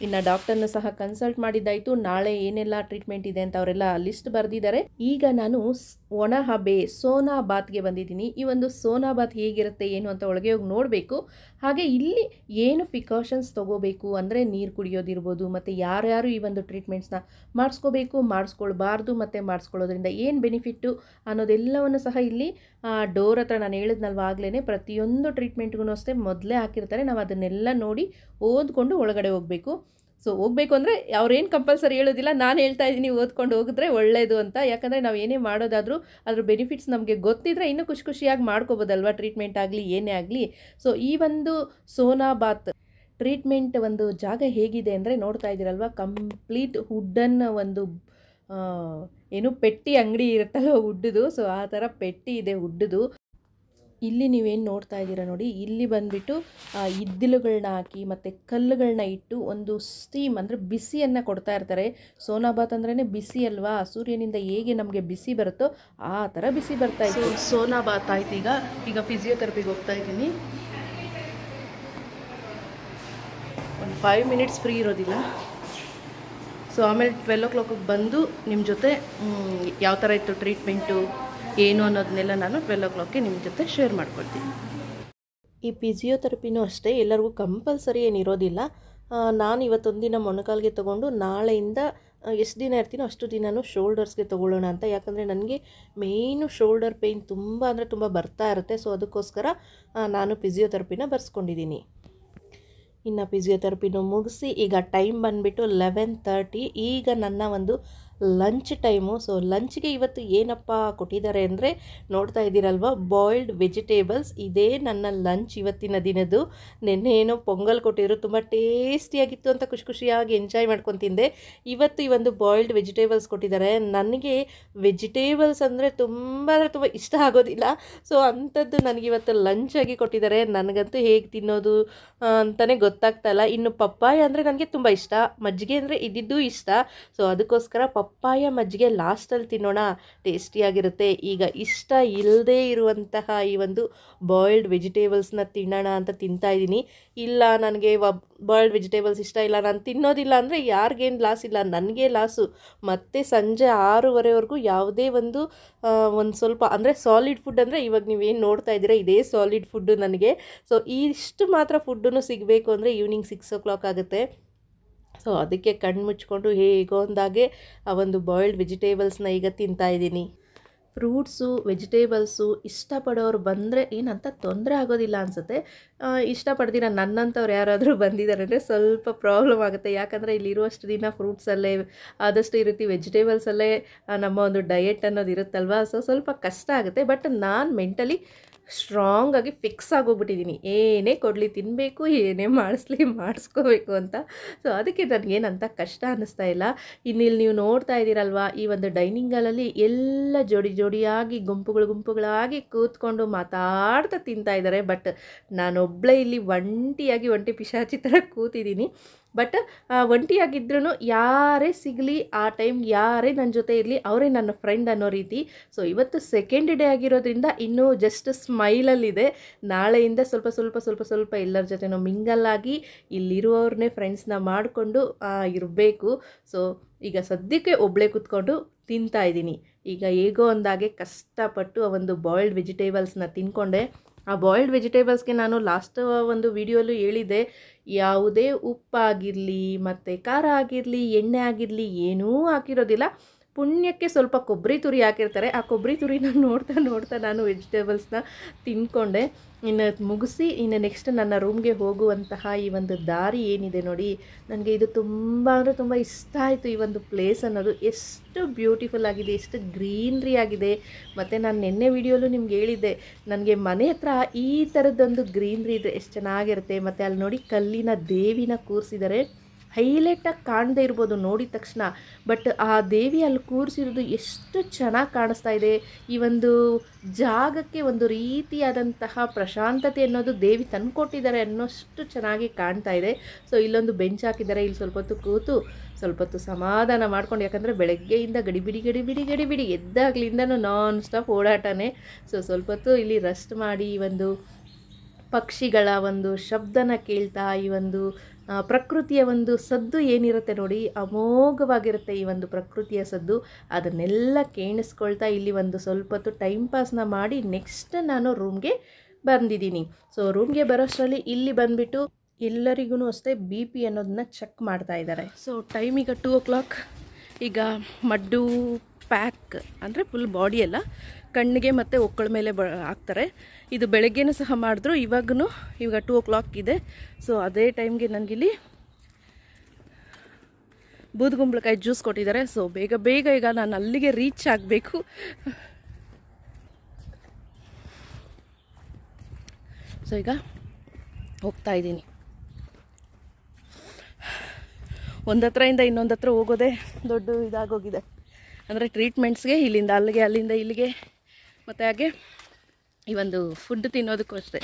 ಇನ್ನು ಡಾಕ್ಟರ್ನ ಸಹ ಕನ್ಸಲ್ಟ್ ಮಾಡಿದ್ದಾಯಿತು. ನಾಳೆ ಏನೆಲ್ಲ ಟ್ರೀಟ್ಮೆಂಟ್ ಇದೆ ಅಂತ ಅವರೆಲ್ಲ ಲಿಸ್ಟ್ ಬರೆದಿದ್ದಾರೆ. ಈಗ ನಾನು ಒಣ ಹಬೆ ಸೋನಾ ಬಾತ್ಗೆ ಬಂದಿದ್ದೀನಿ. ಈ ಒಂದು ಸೋನಾ ಬಾತ್ ಹೇಗಿರುತ್ತೆ ಏನು ಅಂತ ಒಳಗೆ ಹೋಗಿ ನೋಡಬೇಕು. ಹಾಗೆ ಇಲ್ಲಿ ಏನು ಪ್ರಿಕಾಷನ್ಸ್ ತೊಗೋಬೇಕು ಅಂದರೆ ನೀರು ಕುಡಿಯೋದಿರ್ಬೋದು, ಮತ್ತು ಯಾರ್ಯಾರು ಈ ಒಂದು ಟ್ರೀಟ್ಮೆಂಟ್ಸ್ನ ಮಾಡಿಸ್ಕೋಬೇಕು, ಮಾಡಿಸ್ಕೊಳ್ಬಾರ್ದು, ಮತ್ತು ಮಾಡಿಸ್ಕೊಳ್ಳೋದ್ರಿಂದ ಏನು ಬೆನಿಫಿಟ್ಟು ಅನ್ನೋದೆಲ್ಲವನ್ನು ಸಹ ಇಲ್ಲಿ ಡೋರ್ ಹತ್ರ ನಾನು ಹೇಳಿದ್ನಲ್ವ ಆಗಲೇ, ಪ್ರತಿಯೊಂದು ಟ್ರೀಟ್ಮೆಂಟ್ಗೂ ಅಷ್ಟೇ ಮೊದಲೇ ಹಾಕಿರ್ತಾರೆ. ನಾವು ಅದನ್ನೆಲ್ಲ ನೋಡಿ ಓದ್ಕೊಂಡು ಒಳಗಡೆ ಹೋಗಬೇಕು. ಸೊ ಹೋಗಬೇಕು ಅಂದರೆ ಅವ್ರೇನು ಕಂಪಲ್ಸರಿ ಹೇಳೋದಿಲ್ಲ, ನಾನು ಹೇಳ್ತಾ ಇದ್ದೀನಿ ಓದ್ಕೊಂಡು ಹೋಗಿದ್ರೆ ಒಳ್ಳೆಯದು ಅಂತ. ಯಾಕಂದರೆ ನಾವು ಏನೇ ಮಾಡೋದಾದರೂ ಅದ್ರ ಬೆನಿಫಿಟ್ಸ್ ನಮಗೆ ಗೊತ್ತಿದ್ದರೆ ಇನ್ನೂ ಖುಷಿಯಾಗಿ ಮಾಡ್ಕೋಬೋದಲ್ವ, ಟ್ರೀಟ್ಮೆಂಟ್ ಆಗಲಿ ಏನೇ ಆಗಲಿ. ಸೊ ಈ ಒಂದು ಸೋನಾ ಬಾತ್ ಟ್ರೀಟ್ಮೆಂಟ್ ಒಂದು ಜಾಗ ಹೇಗಿದೆ ಅಂದರೆ ನೋಡ್ತಾ ಇದ್ದೀರಲ್ವ, ಕಂಪ್ಲೀಟ್ ವುಡ್ಡನ್ ಒಂದು ಏನು ಪೆಟ್ಟಿ ಅಂಗಡಿ ಇರುತ್ತಲ್ವ ವುಡ್ದು. ಸೊ ಆ ಥರ ಪೆಟ್ಟಿ ಇದೆ ವುಡ್ದು. ಇಲ್ಲಿ ನೀವೇನು ನೋಡ್ತಾ ಇದ್ದೀರಾ ನೋಡಿ, ಇಲ್ಲಿ ಬಂದುಬಿಟ್ಟು ಇದ್ದಿಲುಗಳನ್ನ ಹಾಕಿ ಮತ್ತು ಕಲ್ಲುಗಳನ್ನ ಇಟ್ಟು ಒಂದು ಸ್ಟೀಮ್ ಅಂದರೆ ಬಿಸಿಯನ್ನು ಕೊಡ್ತಾ ಇರ್ತಾರೆ. ಸೋನಾ ಬಾತ್ ಅಂದ್ರೇ ಬಿಸಿ ಅಲ್ವಾ, ಸೂರ್ಯನಿಂದ ಹೇಗೆ ನಮಗೆ ಬಿಸಿ ಬರುತ್ತೋ ಆ ಥರ ಬಿಸಿ ಬರ್ತಾ ಇತ್ತು. ಸೋನಾ ಬಾತ್ ಆಯ್ತು. ಈಗ ಫಿಸಿಯೋಥೆರಪಿಗೆ ಹೋಗ್ತಾ ಇದ್ದೀನಿ. ಒಂದು 5 ಮಿನಿಟ್ಸ್ ಫ್ರೀ ಇರೋದಿಲ್ಲ. ಸೊ ಆಮೇಲೆ 12 o'clock ಬಂದು ನಿಮ್ಮ ಜೊತೆ ಯಾವ ಥರ ಇತ್ತು ಟ್ರೀಟ್ಮೆಂಟು ಏನು ಅನ್ನೋದನ್ನೆಲ್ಲ ನಾನು 12 o'clock ನಿಮ್ಮ ಜೊತೆ ಶೇರ್ ಮಾಡ್ಕೊಳ್ತೀನಿ. ಈ ಫಿಸಿಯೋಥೆರಪಿನೂ ಅಷ್ಟೇ ಎಲ್ಲರಿಗೂ ಕಂಪಲ್ಸರಿ ಏನಿರೋದಿಲ್ಲ. ನಾನು ಇವತ್ತೊಂದು ದಿನ ಮೊಣಕಾಲಿಗೆ ತೊಗೊಂಡು ನಾಳೆಯಿಂದ ಎಷ್ಟು ದಿನ ಇರ್ತೀನೋ ಅಷ್ಟು ದಿನವೂ ಶೋಲ್ಡರ್ಸ್ಗೆ ತೊಗೊಳ್ಳೋಣ ಅಂತ. ಯಾಕಂದರೆ ನನಗೆ ಮೇಯ್ನು ಶೋಲ್ಡರ್ ಪೇಯ್ನ್ ತುಂಬ ಅಂದರೆ ತುಂಬ ಬರ್ತಾ ಇರುತ್ತೆ. ಸೊ ಅದಕ್ಕೋಸ್ಕರ ನಾನು ಫಿಸಿಯೋಥೆರಪಿನ ಬರ್ಸ್ಕೊಂಡಿದ್ದೀನಿ. ಇನ್ನು ಫಿಸಿಯೋಥೆರಪಿನೂ ಮುಗಿಸಿ ಈಗ ಟೈಮ್ ಬಂದುಬಿಟ್ಟು 11:30. ಈಗ ನನ್ನ ಒಂದು ಲಂಚ್ ಟೈಮು. ಸೊ ಲಂಚ್ಗೆ ಇವತ್ತು ಏನಪ್ಪ ಕೊಟ್ಟಿದ್ದಾರೆ ಅಂದರೆ ನೋಡ್ತಾ ಇದ್ದೀರಲ್ವ, ಬಾಯ್ಲ್ಡ್ ವೆಜಿಟೇಬಲ್ಸ್. ಇದೇ ನನ್ನ ಲಂಚ್ ಇವತ್ತಿನ ದಿನದ್ದು. ನಿನ್ನೆ ಏನೋ ಪೊಂಗಲ್ ಕೊಟ್ಟಿದ್ರು, ತುಂಬ ಟೇಸ್ಟಿಯಾಗಿತ್ತು ಅಂತ ಖುಷಿಯಾಗಿ ಎಂಜಾಯ್ ಮಾಡ್ಕೊಂಡು ತಿಂದೆ. ಇವತ್ತು ಈ ಒಂದು ಬಾಯ್ಲ್ಡ್ ವೆಜಿಟೇಬಲ್ಸ್ ಕೊಟ್ಟಿದ್ದಾರೆ. ನನಗೆ ವೆಜಿಟೇಬಲ್ಸ್ ಅಂದರೆ ತುಂಬ ಇಷ್ಟ ಆಗೋದಿಲ್ಲ. ಸೊ ಅಂಥದ್ದು ನನಗಿವತ್ತು ಲಂಚಾಗಿ ಕೊಟ್ಟಿದ್ದಾರೆ. ನನಗಂತೂ ಹೇಗೆ ತಿನ್ನೋದು ಅಂತಲೇ ಗೊತ್ತಾಗ್ತಾಯಿಲ್ಲ. ಇನ್ನು ಪಪ್ಪಾಯ ಅಂದರೆ ನನಗೆ ತುಂಬ ಇಷ್ಟ, ಮಜ್ಜಿಗೆ ಅಂದರೆ ಇದ್ದಿದ್ದು ಇಷ್ಟ. ಸೊ ಅದಕ್ಕೋಸ್ಕರ ಪಪ್ಪಾಯ ಮಜ್ಜಿಗೆ ಲಾಸ್ಟಲ್ಲಿ ತಿನ್ನೋಣ, ಟೇಸ್ಟಿಯಾಗಿರುತ್ತೆ. ಈಗ ಇಷ್ಟ ಇಲ್ಲದೇ ಇರುವಂತಹ ಈ ಒಂದು ಬಾಯ್ಲ್ಡ್ ವೆಜಿಟೇಬಲ್ಸ್ನ ತಿನ್ನೋಣ ಅಂತ ತಿಂತಾಯಿದ್ದೀನಿ. ಇಲ್ಲ ನನಗೆ ಬಾಯ್ಲ್ಡ್ ವೆಜಿಟೇಬಲ್ಸ್ ಇಷ್ಟ ಇಲ್ಲ, ನಾನು ತಿನ್ನೋದಿಲ್ಲ ಅಂದರೆ ಯಾರಿಗೇನು ಲಾಸ್ ಇಲ್ಲ, ನನಗೆ ಲಾಸು. ಮತ್ತು ಸಂಜೆ 6:30ವರೆಗೂ ಯಾವುದೇ ಒಂದು ಸ್ವಲ್ಪ ಅಂದರೆ ಸಾಲಿಡ್ ಫುಡ್ ಅಂದರೆ ಇವಾಗ ನೀವೇನು ನೋಡ್ತಾ ಇದ್ದೀರಾ ಇದೇ ಸಾಲಿಡ್ ಫುಡ್ಡು ನನಗೆ. ಸೊ ಇಷ್ಟು ಮಾತ್ರ ಫುಡ್ಡೂ ಸಿಗಬೇಕು ಅಂದರೆ ಈವ್ನಿಂಗ್ 6 o'clock ಆಗುತ್ತೆ. ಸೊ ಅದಕ್ಕೆ ಕಣ್ಣು ಮುಚ್ಕೊಂಡು ಹೇಗೋ ಒಂದಾಗೆ ಆ ಒಂದು ಬಾಯ್ಲ್ಡ್ ವೆಜಿಟೇಬಲ್ಸ್ನ ಈಗ ತಿಂತಾಯಿದ್ದೀನಿ. ಫ್ರೂಟ್ಸು ವೆಜಿಟೇಬಲ್ಸು ಇಷ್ಟಪಡೋರು ಬಂದರೆ ಏನಂತ ತೊಂದರೆ ಆಗೋದಿಲ್ಲ ಅನಿಸುತ್ತೆ. ಇಷ್ಟಪಡ್ದಿರ ನನ್ನಂಥವ್ರು ಯಾರಾದರೂ ಬಂದಿದ್ದಾರೆ ಅಂದರೆ ಸ್ವಲ್ಪ ಪ್ರಾಬ್ಲಮ್ ಆಗುತ್ತೆ. ಯಾಕಂದರೆ ಇಲ್ಲಿರುವಷ್ಟು ದಿನ ಫ್ರೂಟ್ಸಲ್ಲೇ ಆದಷ್ಟು ಈ ರೀತಿ ವೆಜಿಟೇಬಲ್ಸಲ್ಲೇ ನಮ್ಮ ಒಂದು ಡಯೆಟ್ ಅನ್ನೋದು ಇರುತ್ತಲ್ವ. ಸೊ ಸ್ವಲ್ಪ ಕಷ್ಟ ಆಗುತ್ತೆ. ಬಟ್ ನಾನು ಮೆಂಟಲಿ ಸ್ಟ್ರಾಂಗಾಗಿ ಫಿಕ್ಸ್ ಆಗೋಗ್ಬಿಟ್ಟಿದ್ದೀನಿ, ಏನೇ ಕೊಡಲಿ ತಿನ್ನಬೇಕು, ಏನೇ ಮಾಡಿಸ್ಕೋಬೇಕು ಅಂತ. ಸೊ ಅದಕ್ಕೆ ನನಗೇನಂತ ಕಷ್ಟ ಅನ್ನಿಸ್ತಾ ಇಲ್ಲ. ಇನ್ನಿಲ್ಲಿ ನೀವು ನೋಡ್ತಾ ಇದ್ದೀರಲ್ವ, ಈ ಒಂದು ಡೈನಿಂಗ್ ಹಾಲಲ್ಲಿ ಎಲ್ಲ ಜೋಡಿಯಾಗಿ ಗುಂಪುಗಳಾಗಿ ಕೂತ್ಕೊಂಡು ಮಾತಾಡ್ತಾ ತಿಂತಾ ಇದ್ದಾರೆ. ಬಟ್ ನಾನೊಬ್ಬಳೇ ಇಲ್ಲಿ ಒಂಟಿ ಪಿಶಾಚಿ ಥರ ಕೂತಿದ್ದೀನಿ. ಬಟ್ ಒಂಟಿಯಾಗಿದ್ರೂ ಯಾರೇ ಸಿಗಲಿ ಆ ಟೈಮ್ ಯಾರೇ ನನ್ನ ಜೊತೆ ಇರಲಿ ಅವರೇ ನನ್ನ ಫ್ರೆಂಡ್ ಅನ್ನೋ ರೀತಿ. ಸೊ ಇವತ್ತು ಸೆಕೆಂಡ್ ಡೇ ಆಗಿರೋದ್ರಿಂದ ಇನ್ನೂ ಜಸ್ಟ್ ಸ್ಮೈಲಲ್ಲಿದೆ. ನಾಳೆಯಿಂದ ಸ್ವಲ್ಪ ಎಲ್ಲರ ಜೊತೆನೂ ಮಿಂಗಲ್ಲಾಗಿ ಇಲ್ಲಿರುವವ್ರನ್ನೇ ಫ್ರೆಂಡ್ಸ್ನ ಮಾಡಿಕೊಂಡು ಇರಬೇಕು. ಸೊ ಈಗ ಸದ್ಯಕ್ಕೆ ಒಬ್ಬಳೇ ಕೂತ್ಕೊಂಡು ತಿಂತಾ ಇದ್ದೀನಿ. ಈಗ ಹೇಗೋ ಒಂದಾಗೆ ಕಷ್ಟಪಟ್ಟು ಆ ಒಂದು ಬಾಯ್ಲ್ಡ್ ವೆಜಿಟೇಬಲ್ಸ್ನ ತಿನ್ಕೊಂಡೆ. ಆ ಬಾಯ್ಲ್ಡ್ ವೆಜಿಟೇಬಲ್ಸ್ಗೆ ನಾನು ಲಾಸ್ಟ್ ಒಂದು ವಿಡಿಯೋಲ್ಲೂ ಹೇಳಿದ್ದೆ, ಯಾವುದೇ ಉಪ್ಪಾಗಿರಲಿ ಮತ್ತು ಖಾರ ಆಗಿರಲಿ ಎಣ್ಣೆ ಆಗಿರಲಿ ಏನೂ ಹಾಕಿರೋದಿಲ್ಲ. ಪುಣ್ಯಕ್ಕೆ ಸ್ವಲ್ಪ ಕೊಬ್ಬರಿ ತುರಿ ಹಾಕಿರ್ತಾರೆ. ಆ ಕೊಬ್ಬರಿ ತುರಿನ ನೋಡ್ತಾ ನಾನು ವೆಜಿಟೇಬಲ್ಸ್ನ ತಿನ್ಕೊಂಡೆ. ಇನ್ನು ಮುಗಿಸಿ ಇನ್ನು ನೆಕ್ಸ್ಟ್ ನನ್ನ ರೂಮ್ಗೆ ಹೋಗುವಂತಹ ಈ ಒಂದು ದಾರಿ ಏನಿದೆ ನೋಡಿ, ನನಗೆ ಇದು ತುಂಬ ಅಂದರೆ ತುಂಬ ಇಷ್ಟ ಆಯಿತು. ಈ ಒಂದು ಪ್ಲೇಸ್ ಅನ್ನೋದು ಎಷ್ಟು ಬ್ಯೂಟಿಫುಲ್ ಆಗಿದೆ, ಎಷ್ಟು ಗ್ರೀನ್ರಿ ಆಗಿದೆ. ಮತ್ತು ನಾನು ನಿನ್ನೆ ವಿಡಿಯೋಲು ನಿಮ್ಗೆ ಹೇಳಿದ್ದೆ, ನನಗೆ ಮನೆ ಹತ್ರ ಈ ಥರದ್ದೊಂದು ಗ್ರೀನ್ರಿ ಇದ್ದರೆ ಎಷ್ಟು ಚೆನ್ನಾಗಿರುತ್ತೆ. ಮತ್ತು ಅಲ್ಲಿ ನೋಡಿ ಕಲ್ಲಿನ ದೇವಿನ ಕೂರಿಸಿದ್ದಾರೆ. ಹೈಲೈಟಾಗಿ ಕಾಣದೇ ಇರ್ಬೋದು ನೋಡಿದ ತಕ್ಷಣ, ಬಟ್ ಆ ದೇವಿ ಅಲ್ಲಿ ಕೂರಿಸಿರೋದು ಎಷ್ಟು ಚೆನ್ನಾಗಿ ಕಾಣಿಸ್ತಾ ಇದೆ. ಈ ಒಂದು ಜಾಗಕ್ಕೆ ಒಂದು ರೀತಿಯಾದಂತಹ ಪ್ರಶಾಂತತೆ ಅನ್ನೋದು ದೇವಿ ತಂದುಕೊಟ್ಟಿದ್ದಾರೆ ಅನ್ನೋಷ್ಟು ಚೆನ್ನಾಗಿ ಕಾಣ್ತಾ ಇದೆ. ಸೊ ಇಲ್ಲೊಂದು ಬೆಂಚ್ ಹಾಕಿದ್ದಾರೆ, ಇಲ್ಲಿ ಸ್ವಲ್ಪ ಹೊತ್ತು ಕೂತು ಸ್ವಲ್ಪ ಹೊತ್ತು ಸಮಾಧಾನ ಮಾಡ್ಕೊಂಡು, ಯಾಕಂದರೆ ಬೆಳಗ್ಗೆಯಿಂದ ಗಡಿಬಿಡಿ ಎದ್ದಾಗ್ಲಿಂದನೂ ನಾನ್ ಸ್ಟಾಪ್ ಓಡಾಟನೇ. ಸೊ ಸ್ವಲ್ಪ ಹೊತ್ತು ಇಲ್ಲಿ ರೆಸ್ಟ್ ಮಾಡಿ ಈ ಒಂದು ಪಕ್ಷಿಗಳ ಒಂದು ಶಬ್ದನ ಕೇಳ್ತಾ, ಈ ಒಂದು ಪ್ರಕೃತಿಯ ಒಂದು ಸದ್ದು ಏನಿರುತ್ತೆ ನೋಡಿ, ಅಮೋಘವಾಗಿರುತ್ತೆ ಈ ಒಂದು ಪ್ರಕೃತಿಯ ಸದ್ದು. ಅದನ್ನೆಲ್ಲ ಕೇಳಿಸ್ಕೊಳ್ತಾ ಇಲ್ಲಿ ಒಂದು ಸ್ವಲ್ಪ ಹೊತ್ತು ಟೈಮ್ ಪಾಸ್ನ ಮಾಡಿ ನೆಕ್ಸ್ಟ್ ನಾನು ರೂಮ್ಗೆ ಬಂದಿದ್ದೀನಿ. ಸೊ ರೂಮ್ಗೆ ಬರೋಷ್ಟರಲ್ಲಿ ಇಲ್ಲಿ ಬಂದುಬಿಟ್ಟು ಎಲ್ಲರಿಗೂ ಅಷ್ಟೇ BP ಅನ್ನೋದನ್ನ ಚೆಕ್ ಮಾಡ್ತಾ ಇದ್ದಾರೆ. ಸೊ ಟೈಮ್ ಈಗ 2 o'clock. ಈಗ ಮಡ್ಡು ಪ್ಯಾಕ್ ಅಂದರೆ ಫುಲ್ ಬಾಡಿ ಎಲ್ಲ ಕಣ್ಣಿಗೆ ಮತ್ತು ಒಕ್ಕಳ ಮೇಲೆ ಹಾಕ್ತಾರೆ. ಇದು ಬೆಳಗ್ಗೆನೂ ಸಹ ಮಾಡಿದ್ರು, ಈಗ 2 o'clock ಇದೆ. ಸೊ ಅದೇ ಟೈಮ್ಗೆ ನನಗಿಲ್ಲಿ ಬೂದುಗುಂಬಳಕಾಯಿ ಜ್ಯೂಸ್ ಕೊಟ್ಟಿದ್ದಾರೆ. ಸೊ ಬೇಗ ಈಗ ನಾನು ಅಲ್ಲಿಗೆ ರೀಚ್ ಆಗಬೇಕು. ಸೊ ಈಗ ಹೋಗ್ತಾ ಇದ್ದೀನಿ. ಒಂದು ಹತ್ರದಿಂದ ಇನ್ನೊಂದು ಹತ್ರ ಹೋಗೋದೇ ದೊಡ್ಡ ಇದಾಗೋಗಿದೆ. ಅಂದರೆ ಟ್ರೀಟ್ಮೆಂಟ್ಸ್ಗೆ ಇಲ್ಲಿಂದ ಅಲ್ಲಿಗೆ, ಅಲ್ಲಿಂದ ಇಲ್ಲಿಗೆ, ಮತ್ತು ಹಾಗೆ ಈ ಒಂದು ಫುಡ್ ತಿನ್ನೋದಕ್ಕೂ ಅಷ್ಟೇ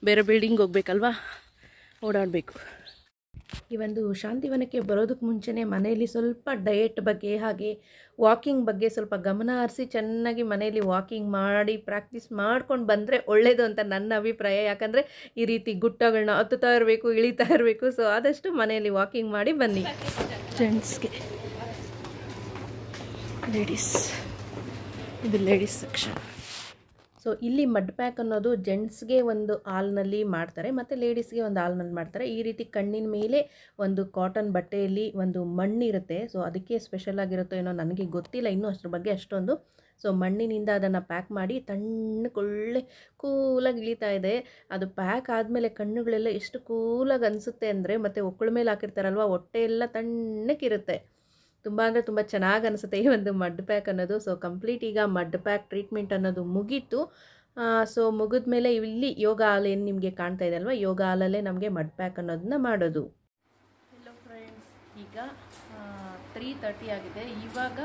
ಬೇರೆ ಬಿಲ್ಡಿಂಗ್ ಹೋಗ್ಬೇಕಲ್ವಾ, ಓಡಾಡಬೇಕು. ಈ ಒಂದು ಶಾಂತಿವನಕ್ಕೆ ಬರೋದಕ್ಕೆ ಮುಂಚೆನೇ ಮನೆಯಲ್ಲಿ ಸ್ವಲ್ಪ ಡಯೆಟ್ ಬಗ್ಗೆ ಹಾಗೆ ವಾಕಿಂಗ್ ಬಗ್ಗೆ ಸ್ವಲ್ಪ ಗಮನ ಹರಿಸಿ ಚೆನ್ನಾಗಿ ಮನೆಯಲ್ಲಿ ವಾಕಿಂಗ್ ಮಾಡಿ ಪ್ರಾಕ್ಟೀಸ್ ಮಾಡ್ಕೊಂಡು ಬಂದರೆ ಒಳ್ಳೆಯದು ಅಂತ ನನ್ನ ಅಭಿಪ್ರಾಯ. ಯಾಕಂದರೆ ಈ ರೀತಿ ಗುಟ್ಟಗಳನ್ನ ಹತ್ತುತ್ತಾ ಇರಬೇಕು, ಇಳಿತಾ ಇರಬೇಕು. ಸೊ ಆದಷ್ಟು ಮನೆಯಲ್ಲಿ ವಾಕಿಂಗ್ ಮಾಡಿ ಬನ್ನಿ. ಜೆಂಟ್ಸ್ಗೆ, ಲೇಡೀಸ್, ಇದು ಲೇಡೀಸ್ ಸೆಕ್ಷನ್. ಸೊ ಇಲ್ಲಿ ಮಡ್ ಪ್ಯಾಕ್ ಅನ್ನೋದು ಜೆಂಟ್ಸ್ಗೆ ಒಂದು ಹಾಲ್ನಲ್ಲಿ ಮಾಡ್ತಾರೆ ಮತ್ತು ಲೇಡೀಸ್ಗೆ ಒಂದು ಹಾಲ್ನಲ್ಲಿ ಮಾಡ್ತಾರೆ. ಈ ರೀತಿ ಕಣ್ಣಿನ ಮೇಲೆ ಒಂದು ಕಾಟನ್ ಬಟ್ಟೆಯಲ್ಲಿ ಒಂದು ಮಣ್ಣಿರುತ್ತೆ. ಸೊ ಅದಕ್ಕೆ ಸ್ಪೆಷಲ್ ಆಗಿರುತ್ತೋ ಏನೋ ನನಗೆ ಗೊತ್ತಿಲ್ಲ ಇನ್ನೂ ಅದ್ರ ಬಗ್ಗೆ ಅಷ್ಟೊಂದು. ಸೊ ಮಣ್ಣಿನಿಂದ ಅದನ್ನು ಪ್ಯಾಕ್ ಮಾಡಿ ತಣ್ಣಗೆ ಕೂಲಾಗಿ ಇಳಿತಾ ಇದೆ. ಅದು ಪ್ಯಾಕ್ ಆದಮೇಲೆ ಕಣ್ಣುಗಳೆಲ್ಲ ಎಷ್ಟು ಕೂಲಾಗಿ ಅನಿಸುತ್ತೆ ಅಂದರೆ, ಮತ್ತು ಒಕ್ಕಳ ಮೇಲೆ ಹಾಕಿರ್ತಾರಲ್ವ ಹೊಟ್ಟೆ ಎಲ್ಲ ತಣ್ಣಕ್ಕಿರುತ್ತೆ. ತುಂಬ ಅಂದರೆ ತುಂಬ ಚೆನ್ನಾಗಿ ಅನಿಸುತ್ತೆ ಈ ಒಂದು ಮಡ್ ಪ್ಯಾಕ್ ಅನ್ನೋದು. ಸೊ ಕಂಪ್ಲೀಟ್ ಈಗ ಮಡ್ ಪ್ಯಾಕ್ ಟ್ರೀಟ್ಮೆಂಟ್ ಅನ್ನೋದು ಮುಗೀತು. ಸೊ ಮುಗಿದ ಮೇಲೆ ಇಲ್ಲಿ ಯೋಗ ಹಾಲ್ ಏನು ನಿಮಗೆ ಕಾಣ್ತಾ ಇದೆ ಅಲ್ವಾ, ಯೋಗ ಹಾಲಲ್ಲೇ ನಮಗೆ ಮಡ್ ಪ್ಯಾಕ್ ಅನ್ನೋದನ್ನ ಮಾಡೋದು. ಹೆಲೋ ಫ್ರೆಂಡ್ಸ್, ಈಗ 3:30 ಆಗಿದೆ. ಇವಾಗ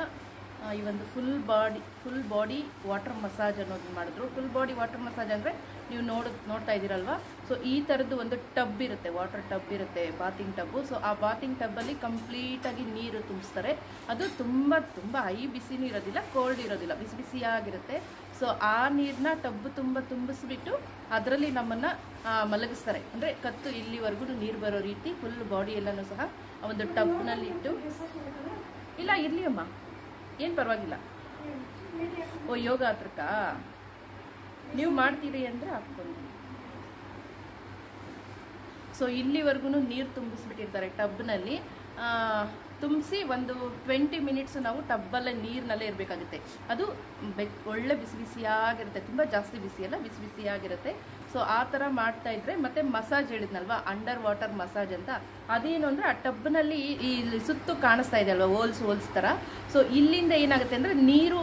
ಈ ಒಂದು ಫುಲ್ ಬಾಡಿ ವಾಟರ್ ಮಸಾಜ್ ಅನ್ನೋದು ಮಾಡಿದ್ರು. ಫುಲ್ ಬಾಡಿ ವಾಟರ್ ಮಸಾಜ್ ಅಂದರೆ ನೀವು ನೋಡ್ತಾ ಇದ್ದೀರಲ್ವಾ. ಸೊ ಈ ಥರದ್ದು ಒಂದು ಟಬ್ ಇರುತ್ತೆ, ವಾಟರ್ ಟಬ್ ಇರುತ್ತೆ, ಬಾತಿಂಗ್ ಟಬ್ಬು. ಸೊ ಆ ಬಾತಿಂಗ್ ಟಬ್ಬಲ್ಲಿ ಕಂಪ್ಲೀಟಾಗಿ ನೀರು ತುಂಬಿಸ್ತಾರೆ. ಅದು ತುಂಬ ತುಂಬ ಹೈ ಬಿಸಿನೂ ಇರೋದಿಲ್ಲ, ಕೋಲ್ಡ್ ಇರೋದಿಲ್ಲ, ಬಿಸಿ ಬಿಸಿಯಾಗಿರುತ್ತೆ. ಸೊ ಆ ನೀರನ್ನ ಟಬ್ಬು ತುಂಬಿಸ್ಬಿಟ್ಟು ಅದರಲ್ಲಿ ನಮ್ಮನ್ನು ಮಲಗಿಸ್ತಾರೆ. ಅಂದರೆ ಕತ್ತು ಇಲ್ಲಿವರೆಗೂ ನೀರು ಬರೋ ರೀತಿ ಫುಲ್ ಬಾಡಿ ಎಲ್ಲನೂ ಸಹ ಆ ಒಂದು ಟಬ್ನಲ್ಲಿ ಇಟ್ಟು. ಇಲ್ಲ ಇರಲಿ ಅಮ್ಮ, ಏನು ಪರವಾಗಿಲ್ಲ. ಓ ಯೋಗ ಹತ್ರಕ್ಕಾ ನೀವು ಮಾಡ್ತೀರಿ ಅಂದರೆ ಹಾಕ್ಕೊಂಡು. ಸೊ ಇಲ್ಲಿವರೆಗೂ ನೀರು ತುಂಬಿಸ್ಬಿಟ್ಟಿರ್ತಾರೆ ಟಬ್ನಲ್ಲಿ. ತುಂಬಿಸಿ ಒಂದು 20 ಮಿನಿಟ್ಸ್ ನಾವು ಟಬ್ಬಲ್ಲೇ ನೀರಿನಲ್ಲೇ ಇರಬೇಕಾಗುತ್ತೆ. ಅದು ಒಳ್ಳೆ ಬಿಸಿ ಬಿಸಿಯಾಗಿರುತ್ತೆ, ತುಂಬ ಜಾಸ್ತಿ ಬಿಸಿಯಲ್ಲ, ಬಿಸಿ ಬಿಸಿಯಾಗಿರುತ್ತೆ. ಸೊ ಆ ಥರ ಮಾಡ್ತಾ ಇದ್ರೆ ಮತ್ತೆ ಮಸಾಜ್ ಹೇಳಿದ್ನಲ್ವಾ, ಅಂಡರ್ ವಾಟರ್ ಮಸಾಜ್ ಅಂತ. ಅದೇನು ಅಂದರೆ ಆ ಟಬ್ನಲ್ಲಿ ಈ ಸುತ್ತು ಕಾಣಿಸ್ತಾ ಇದೆ ಅಲ್ವಾ, ಹೋಲ್ಸ್ ಥರ. ಸೊ ಇಲ್ಲಿಂದ ಏನಾಗುತ್ತೆ ಅಂದರೆ ನೀರು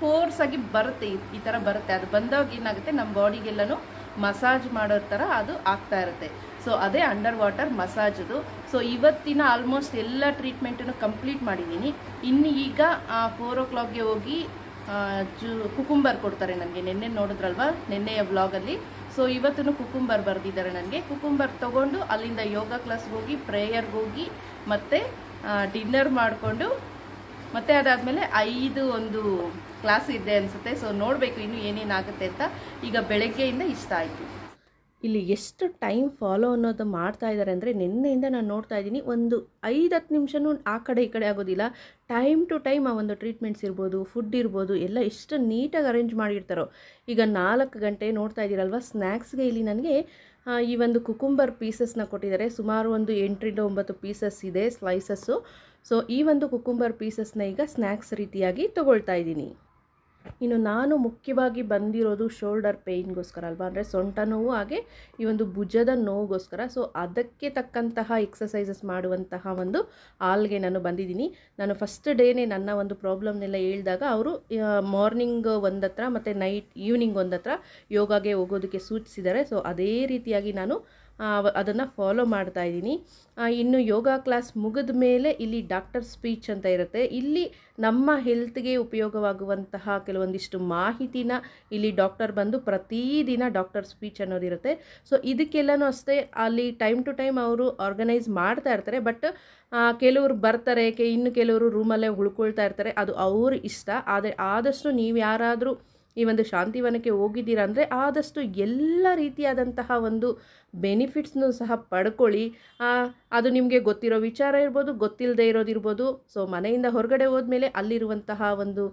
ಫೋರ್ಸ್ ಆಗಿ ಬರುತ್ತೆ, ಈ ಥರ ಬರುತ್ತೆ. ಅದು ಬಂದಾಗ ಏನಾಗುತ್ತೆ ನಮ್ಮ ಬಾಡಿಗೆಲ್ಲನೂ ಮಸಾಜ್ ಮಾಡೋ ಥರ ಅದು ಆಗ್ತಾ ಇರುತ್ತೆ. ಸೊ ಅದೇ ಅಂಡರ್ ವಾಟರ್ ಮಸಾಜದು. ಸೊ ಇವತ್ತಿನ ಆಲ್ಮೋಸ್ಟ್ ಎಲ್ಲ ಟ್ರೀಟ್ಮೆಂಟನ್ನು ಕಂಪ್ಲೀಟ್ ಮಾಡಿದ್ದೀನಿ. ಇನ್ನು ಈಗ 4 o'clockಗೆ ಹೋಗಿ ಕುಕುಂಬರ್ ಕೊಡ್ತಾರೆ ನನಗೆ. ನಿನ್ನೆ ನೋಡಿದ್ರಲ್ವ, ನಿನ್ನೆಯ ವ್ಲಾಗಲ್ಲಿ. ಸೊ ಇವತ್ತು ಕುಕುಂಬರ್ ಬರೆದಿದ್ದಾರೆ ನನಗೆ. ಕುಕುಂಬರ್ ತೊಗೊಂಡು ಅಲ್ಲಿಂದ ಯೋಗ ಕ್ಲಾಸ್ಗೆ ಹೋಗಿ, ಪ್ರೇಯರ್ಗೆ ಹೋಗಿ, ಮತ್ತು ಡಿನ್ನರ್ ಮಾಡಿಕೊಂಡು, ಮತ್ತು ಅದಾದಮೇಲೆ 5 ಒಂದು ಕ್ಲಾಸ್ ಇದೆ ಅನಿಸುತ್ತೆ. ಸೊ ನೋಡಬೇಕು ಇನ್ನು ಏನೇನಾಗುತ್ತೆ ಅಂತ. ಈಗ ಬೆಳಗ್ಗೆಯಿಂದ ಇಷ್ಟ ಆಯಿತು. ಇಲ್ಲಿ ಎಷ್ಟು ಟೈಮ್ ಫಾಲೋ ಅನ್ನೋದು ಮಾಡ್ತಾ ಇದ್ದಾರೆ ಅಂದರೆ, ನಿನ್ನೆಯಿಂದ ನಾನು ನೋಡ್ತಾ ಇದ್ದೀನಿ, ಒಂದು 5-10 ನಿಮಿಷನೂ ಆ ಕಡೆ ಈ ಕಡೆ ಆಗೋದಿಲ್ಲ. ಟೈಮ್ ಟು ಟೈಮ್ ಆ ಒಂದು ಟ್ರೀಟ್ಮೆಂಟ್ಸ್ ಇರ್ಬೋದು, ಫುಡ್ ಇರ್ಬೋದು, ಎಲ್ಲ ಎಷ್ಟು ನೀಟಾಗಿ ಅರೇಂಜ್ ಮಾಡಿರ್ತಾರೋ. ಈಗ 4 ಗಂಟೆ ನೋಡ್ತಾ ಇದ್ದೀರಲ್ವ, ಸ್ನ್ಯಾಕ್ಸ್ಗೆ ಇಲ್ಲಿ ನನಗೆ ಈ ಒಂದು ಕುಕುಂಬರ್ ಪೀಸಸ್ನ ಕೊಟ್ಟಿದ್ದಾರೆ. ಸುಮಾರು ಒಂದು 8-9 ಪೀಸಸ್ ಇದೆ, ಸ್ಲೈಸಸ್ಸು. ಸೊ ಈ ಒಂದು ಕುಕುಂಬರ್ ಪೀಸಸ್ನ ಈಗ ಸ್ನ್ಯಾಕ್ಸ್ ರೀತಿಯಾಗಿ ತೊಗೊಳ್ತಾ ಇದ್ದೀನಿ. ಇನ್ನು ನಾನು ಮುಖ್ಯವಾಗಿ ಬಂದಿರೋದು ಶೋಲ್ಡರ್ ಪೇಯ್ನ್ಗೋಸ್ಕರ ಅಲ್ವಾ, ಅಂದರೆ ಸೊಂಟ ನೋವು, ಹಾಗೆ ಈ ಒಂದು ಭುಜದ ನೋವುಗೋಸ್ಕರ. ಸೊ ಅದಕ್ಕೆ ತಕ್ಕಂತಹ ಎಕ್ಸಸೈಸಸ್ ಮಾಡುವಂತಹ ಒಂದು ಹಾಲ್ಗೆ ನಾನು ಬಂದಿದ್ದೀನಿ. ನಾನು ಫಸ್ಟ್ ಡೇನೇ ನನ್ನ ಒಂದು ಪ್ರಾಬ್ಲಮ್ನೆಲ್ಲ ಹೇಳಿದಾಗ ಅವರು ಮಾರ್ನಿಂಗ್ ಒಂದತ್ರ ಮತ್ತು ಈವ್ನಿಂಗ್ ಒಂದತ್ರ ಯೋಗಾಗೆ ಹೋಗೋದಕ್ಕೆ ಸೂಚಿಸಿದ್ದಾರೆ. ಸೊ ಅದೇ ರೀತಿಯಾಗಿ ನಾನು ಅದನ್ನು ಫಾಲೋ ಮಾಡ್ತಾ ಇದ್ದೀನಿ. ಇನ್ನು ಯೋಗ ಕ್ಲಾಸ್ ಮುಗಿದ ಮೇಲೆ ಇಲ್ಲಿ ಡಾಕ್ಟರ್ ಸ್ಪೀಚ್ ಅಂತ ಇರುತ್ತೆ. ಇಲ್ಲಿ ನಮ್ಮ ಹೆಲ್ತ್ಗೆ ಉಪಯೋಗವಾಗುವಂತಹ ಕೆಲವೊಂದಿಷ್ಟು ಮಾಹಿತಿನ ಇಲ್ಲಿ ಡಾಕ್ಟರ್ ಬಂದು ಪ್ರತಿದಿನ ಡಾಕ್ಟರ್ ಸ್ಪೀಚ್ ಅನ್ನೋದಿರುತ್ತೆ. ಸೊ ಇದಕ್ಕೆಲ್ಲನೂ ಅಷ್ಟೇ ಅಲ್ಲಿ ಟೈಮ್ ಟು ಟೈಮ್ ಅವರು ಆರ್ಗನೈಸ್ ಮಾಡ್ತಾ ಇರ್ತಾರೆ. ಬಟ್ ಕೆಲವರು ಬರ್ತಾರೆ, ಇನ್ನು ಕೆಲವರು ರೂಮಲ್ಲೇ ಉಳ್ಕೊಳ್ತಾ ಇರ್ತಾರೆ, ಅದು ಅವ್ರ ಇಷ್ಟ. ಆದರೆ ಆದಷ್ಟು ನೀವು ಯಾರಾದರೂ ಈ ಒಂದು ಶಾಂತಿವನಕ್ಕೆ ಹೋಗಿದ್ದೀರಾ ಅಂದರೆ ಆದಷ್ಟು ಎಲ್ಲ ರೀತಿಯಾದಂತಹ ಒಂದು ಬೆನಿಫಿಟ್ಸ್ನೂ ಸಹ ಪಡ್ಕೊಳ್ಳಿ. ಅದು ನಿಮಗೆ ಗೊತ್ತಿರೋ ವಿಚಾರ ಇರ್ಬೋದು, ಗೊತ್ತಿಲ್ಲದೆ ಇರೋದಿರ್ಬೋದು. ಸೊ ಮನೆಯಿಂದ ಹೊರಗಡೆ ಹೋದ್ಮೇಲೆ ಅಲ್ಲಿರುವಂತಹ ಒಂದು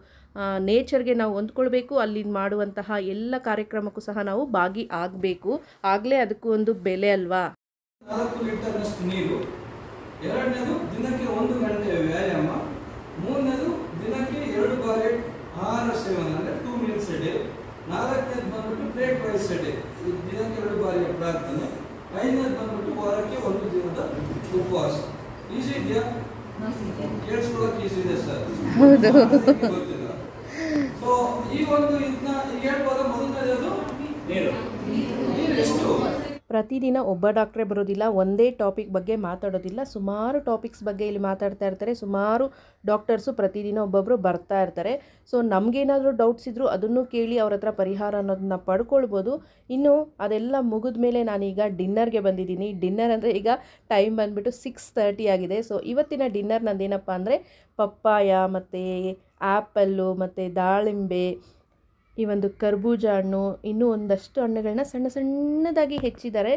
ನೇಚರ್ಗೆ ನಾವು ಹೊಂದ್ಕೊಳ್ಬೇಕು. ಅಲ್ಲಿ ಮಾಡುವಂತಹ ಎಲ್ಲ ಕಾರ್ಯಕ್ರಮಕ್ಕೂ ಸಹ ನಾವು ಭಾಗಿ ಆಗಬೇಕು. ಆಗಲೇ ಅದಕ್ಕೂ ಒಂದು ಬೆಲೆ ಅಲ್ವಾ. 4 ಲೀಟರ್ನಷ್ಟು ನೀರು, ಎರಡನೇದು ದಿನಕ್ಕೆ 1 ಗಂಟೆ ವ್ಯಾಯಾಮ, ಮೂರನೇದು ದಿನಕ್ಕೆ 2 ಬಾರಿ ಆಹಾರ ಸೇವನೆ ಅಂದರೆ 2 meals a day, ನಾಲ್ಕನೇದು ಬಂದ್ಬಿಟ್ಟು ಪ್ಲೇಟ್ ವೈಸ್ ಎ ಡೇ, ದಿನಕ್ಕೆ 2 ಬಾರಿಯ ಪ್ರಾರ್ಥನೆ, ಐದನೇದು ಬಂದ್ಬಿಟ್ಟು ವಾರಕ್ಕೆ 1 ದಿನದ ಉಪವಾಸ. ಈಸಿ ಇದೆಯಾ? ಕೇಳಿಸ್ಕೊಳ್ಳೋಕೆ ಈಸಿ ಇದೆ ಸರ್, ಗೊತ್ತಿಲ್ಲ. ಸೊ ಈ ಒಂದು ಇದನ್ನ ಹೇಳ್ಬೋದ. ಮೊದಲನೇದು ನೀರು ಎಷ್ಟು? ಪ್ರತಿದಿನ ಒಬ್ಬ ಡಾಕ್ಟ್ರೇ ಬರೋದಿಲ್ಲ, ಒಂದೇ ಟಾಪಿಕ್ ಬಗ್ಗೆ ಮಾತಾಡೋದಿಲ್ಲ, ಸುಮಾರು ಟಾಪಿಕ್ಸ್ ಬಗ್ಗೆ ಇಲ್ಲಿ ಮಾತಾಡ್ತಾ ಇರ್ತಾರೆ. ಸುಮಾರು ಡಾಕ್ಟರ್ಸು ಪ್ರತಿದಿನ ಒಬ್ಬೊಬ್ಬರು ಬರ್ತಾ ಇರ್ತಾರೆ. ಸೊ ನಮಗೇನಾದರೂ ಡೌಟ್ಸ್ ಇದ್ದರೂ ಅದನ್ನು ಕೇಳಿ ಅವ್ರ ಹತ್ರ ಪರಿಹಾರ ಅನ್ನೋದನ್ನ ಪಡ್ಕೊಳ್ಬೋದು. ಇನ್ನು ಅದೆಲ್ಲ ಮುಗಿದ ಮೇಲೆ ನಾನೀಗ ಡಿನ್ನರ್ಗೆ ಬಂದಿದ್ದೀನಿ. ಡಿನ್ನರ್ ಅಂದರೆ ಈಗ ಟೈಮ್ ಬಂದುಬಿಟ್ಟು 6:30 ಆಗಿದೆ. ಸೊ ಇವತ್ತಿನ ಡಿನ್ನರ್ ನಂದೇನಪ್ಪ ಅಂದರೆ ಪಪ್ಪಾಯ ಮತ್ತು ಆ್ಯಪಲ್ಲು ಮತ್ತು ದಾಳಿಂಬೆ, ಈ ಒಂದು ಕರ್ಬೂಜ ಹಣ್ಣು, ಇನ್ನೂ ಒಂದಷ್ಟು ಹಣ್ಣುಗಳನ್ನ ಸಣ್ಣ ಸಣ್ಣದಾಗಿ ಹೆಚ್ಚಿದ್ದಾರೆ.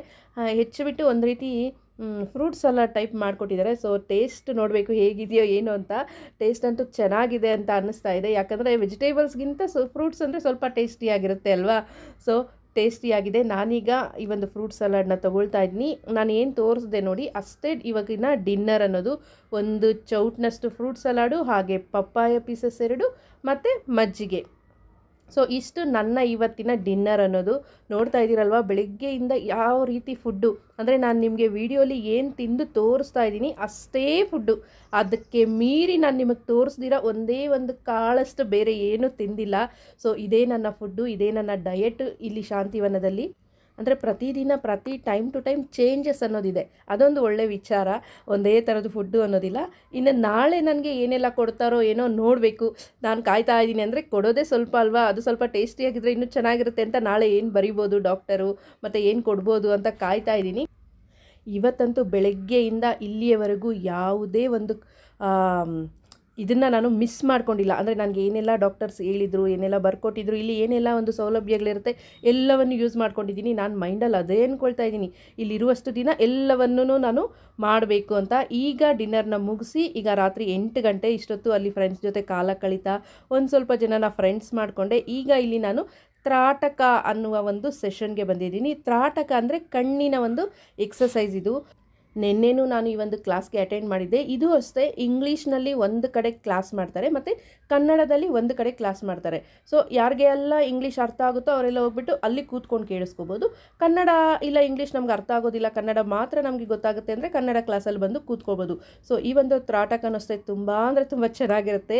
ಹೆಚ್ಚಿಬಿಟ್ಟು ಒಂದು ರೀತಿ ಫ್ರೂಟ್ ಸಲಾಡ್ ಟೈಪ್ ಮಾಡಿಕೊಟ್ಟಿದ್ದಾರೆ. ಸೊ ಟೇಸ್ಟ್ ನೋಡಬೇಕು ಹೇಗಿದೆಯೋ ಏನು ಅಂತ. ಟೇಸ್ಟ್ ಅಂತೂ ಚೆನ್ನಾಗಿದೆ ಅಂತ ಅನ್ನಿಸ್ತಾ ಇದೆ. ಯಾಕಂದರೆ ವೆಜಿಟೇಬಲ್ಸ್ಗಿಂತ ಫ್ರೂಟ್ಸ್ ಅಂದರೆ ಸ್ವಲ್ಪ ಟೇಸ್ಟಿಯಾಗಿರುತ್ತೆ ಅಲ್ವಾ. ಸೊ ಟೇಸ್ಟಿಯಾಗಿದೆ. ನಾನೀಗ ಈ ಒಂದು ಫ್ರೂಟ್ ಸಲಾಡ್ನ ತೊಗೊಳ್ತಾ ಇದ್ದೀನಿ. ನಾನು ಏನು ತೋರಿಸಿದೆ ನೋಡಿ ಅಷ್ಟೇ ಇವಾಗಿನ ಡಿನ್ನರ್ ಅನ್ನೋದು. ಒಂದು ಚೌಟ್ನಷ್ಟು ಫ್ರೂಟ್ ಸಲಾಡು, ಹಾಗೆ ಪಪ್ಪಾಯ ಪೀಸಸ್ 2 ಮತ್ತು ಮಜ್ಜಿಗೆ. ಸೊ ಇಷ್ಟು ನನ್ನ ಇವತ್ತಿನ ಡಿನ್ನರ್ ಅನ್ನೋದು. ನೋಡ್ತಾ ಇದ್ದೀರಲ್ವ, ಬೆಳಗ್ಗೆಯಿಂದ ಯಾವ ರೀತಿ ಫುಡ್ಡು ಅಂದರೆ ನಾನು ನಿಮಗೆ ವಿಡಿಯೋಲಿ ಏನು ತಿಂದು ತೋರಿಸ್ತಾ ಇದ್ದೀನಿ ಅಷ್ಟೇ ಫುಡ್ಡು. ಅದಕ್ಕೆ ಮೀರಿ ನಾನು ನಿಮಗೆ ತೋರಿಸ್ದಿರ ಒಂದೇ ಒಂದು ಕಾಳಷ್ಟು ಬೇರೆ ಏನೂ ತಿಂದಿಲ್ಲ. ಸೊ ಇದೇ ನನ್ನ ಫುಡ್ಡು, ಇದೇ ನನ್ನ ಡಯಟ್ ಇಲ್ಲಿ ಶಾಂತಿವನದಲ್ಲಿ. ಅಂದರೆ ಪ್ರತಿದಿನ ಟೈಮ್ ಟು ಟೈಮ್ ಚೇಂಜಸ್ ಅನ್ನೋದಿದೆ, ಅದೊಂದು ಒಳ್ಳೆ ವಿಚಾರ. ಒಂದೇ ಥರದ ಫುಡ್ಡು ಅನ್ನೋದಿಲ್ಲ. ಇನ್ನು ನಾಳೆ ನನಗೆ ಏನೆಲ್ಲ ಕೊಡ್ತಾರೋ ಏನೋ ನೋಡಬೇಕು. ನಾನು ಕಾಯ್ತಾ ಇದ್ದೀನಿ, ಅಂದರೆ ಕೊಡೋದೇ ಸ್ವಲ್ಪ ಅಲ್ವಾ, ಅದು ಸ್ವಲ್ಪ ಟೇಸ್ಟಿಯಾಗಿದ್ದರೆ ಇನ್ನೂ ಚೆನ್ನಾಗಿರುತ್ತೆ ಅಂತ ನಾಳೆ ಏನು ಬರಿಬೋದು ಡಾಕ್ಟರು ಮತ್ತು ಏನು ಕೊಡ್ಬೋದು ಅಂತ ಕಾಯ್ತಾ ಇದ್ದೀನಿ. ಇವತ್ತಂತೂ ಬೆಳಗ್ಗೆಯಿಂದ ಇಲ್ಲಿಯವರೆಗೂ ಯಾವುದೇ ಒಂದು ಇದನ್ನು ನಾನು ಮಿಸ್ ಮಾಡ್ಕೊಂಡಿಲ್ಲ. ಅಂದರೆ ನನಗೆ ಏನೆಲ್ಲ ಡಾಕ್ಟರ್ಸ್ ಹೇಳಿದರು, ಏನೆಲ್ಲ ಬರ್ಕೊಟ್ಟಿದ್ರು, ಇಲ್ಲಿ ಏನೆಲ್ಲ ಒಂದು ಸೌಲಭ್ಯಗಳಿರುತ್ತೆ ಎಲ್ಲವನ್ನು ಯೂಸ್ ಮಾಡ್ಕೊಂಡಿದ್ದೀನಿ. ನಾನು ಮೈಂಡಲ್ಲಿ ಅದೇ ಅಂದ್ಕೊಳ್ತಾ ಇದ್ದೀನಿ, ಇಲ್ಲಿರುವಷ್ಟು ದಿನ ಎಲ್ಲವನ್ನೂ ನಾನು ಮಾಡಬೇಕು ಅಂತ. ಈಗ ಡಿನ್ನರ್ನ ಮುಗಿಸಿ ಈಗ ರಾತ್ರಿ 8 ಗಂಟೆ, ಇಷ್ಟೊತ್ತು ಅಲ್ಲಿ ಫ್ರೆಂಡ್ಸ್ ಜೊತೆ ಕಾಲ ಕಳೀತಾ ಒಂದು ಸ್ವಲ್ಪ ಜನನ ಫ್ರೆಂಡ್ಸ್ ಮಾಡಿಕೊಂಡೆ. ಈಗ ಇಲ್ಲಿ ನಾನು ತ್ರಾಟಕ ಅನ್ನುವ ಒಂದು ಸೆಷನ್ಗೆ ಬಂದಿದ್ದೀನಿ. ತ್ರಾಟಕ ಅಂದರೆ ಕಣ್ಣಿನ ಒಂದು ಎಕ್ಸಸೈಸ್ ಇದು. ನಿನ್ನೆನೂ ನಾನು ಈ ಒಂದು ಕ್ಲಾಸ್ಗೆ ಅಟೆಂಡ್ ಮಾಡಿದ್ದೆ. ಇದು ಅಷ್ಟೇ, ಇಂಗ್ಲೀಷ್ನಲ್ಲಿ ಒಂದು ಕಡೆ ಕ್ಲಾಸ್ ಮಾಡ್ತಾರೆ ಮತ್ತು ಕನ್ನಡದಲ್ಲಿ ಒಂದು ಕಡೆ ಕ್ಲಾಸ್ ಮಾಡ್ತಾರೆ. ಸೊ ಯಾರಿಗೆಲ್ಲ ಇಂಗ್ಲೀಷ್ ಅರ್ಥ ಆಗುತ್ತೋ ಅವರೆಲ್ಲ ಹೋಗ್ಬಿಟ್ಟು ಅಲ್ಲಿ ಕೂತ್ಕೊಂಡು ಕೇಳಿಸ್ಕೋಬೋದು. ಕನ್ನಡ ಇಲ್ಲ ಇಂಗ್ಲೀಷ್ ನಮ್ಗೆ ಅರ್ಥ ಆಗೋದಿಲ್ಲ, ಕನ್ನಡ ಮಾತ್ರ ನಮಗೆ ಗೊತ್ತಾಗುತ್ತೆ ಅಂದರೆ ಕನ್ನಡ ಕ್ಲಾಸಲ್ಲಿ ಬಂದು ಕೂತ್ಕೋಬೋದು. ಸೊ ಈ ಒಂದು ತ್ರಾಟಕನೂ ಅಷ್ಟೇ ತುಂಬ ಅಂದರೆ ತುಂಬ ಚೆನ್ನಾಗಿರುತ್ತೆ.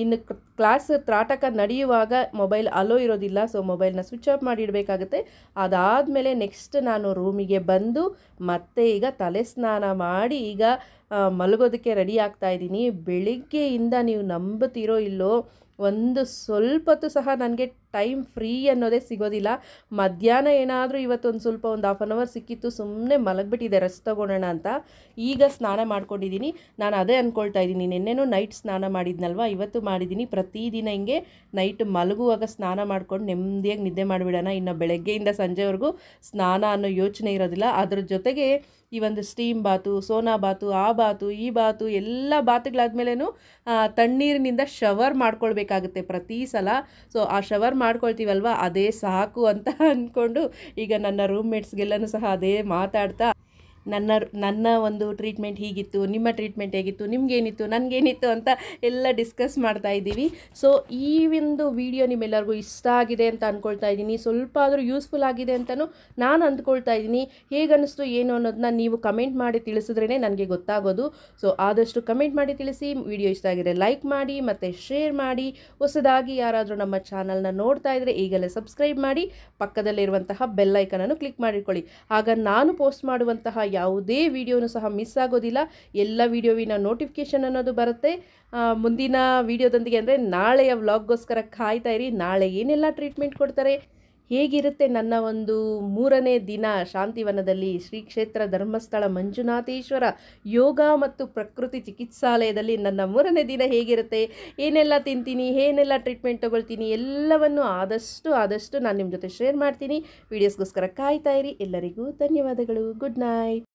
ಇನ್ನು ಕ್ಲಾಸ್ ತ್ರಾಟಕ ನಡೆಯುವಾಗ ಮೊಬೈಲ್ ಅಲೋ ಇರೋದಿಲ್ಲ. ಸೊ ಮೊಬೈಲ್ನ ಸ್ವಿಚ್ ಆಫ್ ಮಾಡಿ ಇಡಬೇಕಾಗುತ್ತೆ. ಅದಾದಮೇಲೆ ನೆಕ್ಸ್ಟ್ ನಾನು ರೂಮಿಗೆ ಬಂದು ಮತ್ತೆ ಈಗ ತಲೆ ಸ್ನಾನ ಮಾಡಿ ಈಗ ಮಲಗೋದಕ್ಕೆ ರೆಡಿ ಆಗ್ತಾ ಇದ್ದೀನಿ. ಬೆಳಿಗ್ಗೆಯಿಂದ ನೀವು ನಂಬುತ್ತೀರೋ ಇಲ್ಲೋ, ಒಂದು ಸ್ವಲ್ಪ ಹೊತ್ತು ಸಹ ನನಗೆ ಟೈಮ್ ಫ್ರೀ ಅನ್ನೋದೇ ಸಿಗೋದಿಲ್ಲ. ಮಧ್ಯಾಹ್ನ ಏನಾದರೂ ಇವತ್ತೊಂದು ಸ್ವಲ್ಪ ಒಂದು 1/2 ಅವರ್ ಸಿಕ್ಕಿತ್ತು, ಸುಮ್ಮನೆ ಮಲಗಿಬಿಟ್ಟಿದೆ ರೆಸ್ಟ್ ತೊಗೊಳೋಣ ಅಂತ. ಈಗ ಸ್ನಾನ ಮಾಡ್ಕೊಂಡಿದ್ದೀನಿ. ನಾನು ಅದೇ ಅಂದ್ಕೊಳ್ತಾ ಇದ್ದೀನಿ, ನಿನ್ನೆನೂ ನೈಟ್ ಸ್ನಾನ ಮಾಡಿದ್ನಲ್ವ, ಇವತ್ತು ಮಾಡಿದ್ದೀನಿ. ಪ್ರತಿದಿನ ಹಿಂಗೆ ನೈಟ್ ಮಲಗುವಾಗ ಸ್ನಾನ ಮಾಡ್ಕೊಂಡು ನೆಮ್ಮದಿಯಾಗಿ ನಿದ್ದೆ ಮಾಡಿಬಿಡೋಣ. ಇನ್ನು ಬೆಳಗ್ಗೆಯಿಂದ ಸಂಜೆವರೆಗೂ ಸ್ನಾನ ಅನ್ನೋ ಯೋಚನೆ ಇರೋದಿಲ್ಲ. ಅದ್ರ ಜೊತೆಗೆ ಈ ಒಂದು ಸ್ಟೀಮ್ ಬಾತು, ಸೋನಾ ಬಾತು, ಆ ಬಾತು, ಈ ಬಾತು ಎಲ್ಲ ಬಾತುಗಳಾದ್ಮೇಲೂ ತಣ್ಣೀರಿನಿಂದ ಶವರ್ ಮಾಡ್ಕೊಳ್ಬೇಕಾಗುತ್ತೆ ಪ್ರತಿ ಸಲ. ಸೊ ಆ ಶವರ್ ಮಾಡ್ಕೊಳ್ತೀವಲ್ವ ಅದೇ ಸಾಕು ಅಂತ ಅಂದ್ಕೊಂಡು ಈಗ ನನ್ನ ರೂಮ್ಮೇಟ್ಸ್ಗೆಲ್ಲನೂ ಸಹ ಅದೇ ಮಾತಾಡ್ತಾ ನನ್ನ ಒಂದು ಟ್ರೀಟ್ಮೆಂಟ್ ಹೀಗಿತ್ತು, ನಿಮ್ಮ ಟ್ರೀಟ್ಮೆಂಟ್ ಹೇಗಿತ್ತು, ನಿಮಗೇನಿತ್ತು, ನನಗೇನಿತ್ತು ಅಂತ ಎಲ್ಲ ಡಿಸ್ಕಸ್ ಮಾಡ್ತಾ ಇದ್ದೀವಿ. ಸೊ ಈ ಒಂದು ವಿಡಿಯೋ ನಿಮ್ಮೆಲ್ಲರಿಗೂ ಇಷ್ಟ ಆಗಿದೆ ಅಂತ ಅಂದ್ಕೊಳ್ತಾ ಇದ್ದೀನಿ. ಸ್ವಲ್ಪ ಆದರೂ ಯೂಸ್ಫುಲ್ ಆಗಿದೆ ಅಂತಲೂ ನಾನು ಅಂದ್ಕೊಳ್ತಾ ಇದ್ದೀನಿ. ಹೇಗನ್ನಿಸ್ತು ಏನು ಅನ್ನೋದನ್ನ ನೀವು ಕಮೆಂಟ್ ಮಾಡಿ ತಿಳಿಸಿದ್ರೇ ನನಗೆ ಗೊತ್ತಾಗೋದು. ಸೊ ಆದಷ್ಟು ಕಮೆಂಟ್ ಮಾಡಿ ತಿಳಿಸಿ. ವಿಡಿಯೋ ಇಷ್ಟ ಆಗಿದೆ ಲೈಕ್ ಮಾಡಿ ಮತ್ತು ಶೇರ್ ಮಾಡಿ. ಹೊಸದಾಗಿ ಯಾರಾದರೂ ನಮ್ಮ ಚಾನಲ್ನ ನೋಡ್ತಾ ಇದ್ದರೆ ಈಗಲೇ ಸಬ್ಸ್ಕ್ರೈಬ್ ಮಾಡಿ, ಪಕ್ಕದಲ್ಲಿರುವಂತಹ ಬೆಲ್ ಐಕನನ್ನು ಕ್ಲಿಕ್ ಮಾಡಿಕೊಳ್ಳಿ. ಆಗ ನಾನು ಪೋಸ್ಟ್ ಮಾಡುವಂತಹ ಯಾವುದೇ ವಿಡಿಯೋನು ಸಹ ಮಿಸ್ ಆಗೋದಿಲ್ಲ. ಎಲ್ಲ ವಿಡಿಯೋವಿನ ನೋಟಿಫಿಕೇಷನ್ ಅನ್ನೋದು ಬರುತ್ತೆ. ಮುಂದಿನ ವಿಡಿಯೋದೊಂದಿಗೆ ಅಂದರೆ ನಾಳೆಯ ವ್ಲಾಗ್ಗೋಸ್ಕರ ಕಾಯ್ತಾ ಇರಿ. ನಾಳೆ ಏನೆಲ್ಲ ಟ್ರೀಟ್ಮೆಂಟ್ ಕೊಡ್ತಾರೆ, ಹೇಗಿರುತ್ತೆ ನನ್ನ ಒಂದು 3ನೇ ದಿನ ಶಾಂತಿವನದಲ್ಲಿ, ಶ್ರೀ ಕ್ಷೇತ್ರ ಧರ್ಮಸ್ಥಳ ಮಂಜುನಾಥೇಶ್ವರ ಯೋಗ ಮತ್ತು ಪ್ರಕೃತಿ ಚಿಕಿತ್ಸಾಲಯದಲ್ಲಿ ನನ್ನ 3ನೇ ದಿನ ಹೇಗಿರುತ್ತೆ, ಏನೆಲ್ಲ ತಿಂತೀನಿ, ಏನೆಲ್ಲ ಟ್ರೀಟ್ಮೆಂಟ್ ತೊಗೊಳ್ತೀನಿ, ಎಲ್ಲವನ್ನು ಆದಷ್ಟು ನಾನು ನಿಮ್ಮ ಜೊತೆ ಶೇರ್ ಮಾಡ್ತೀನಿ. ವಿಡಿಯೋಸ್ಗೋಸ್ಕರ ಕಾಯ್ತಾ ಇರಿ. ಎಲ್ಲರಿಗೂ ಧನ್ಯವಾದಗಳು. Good night.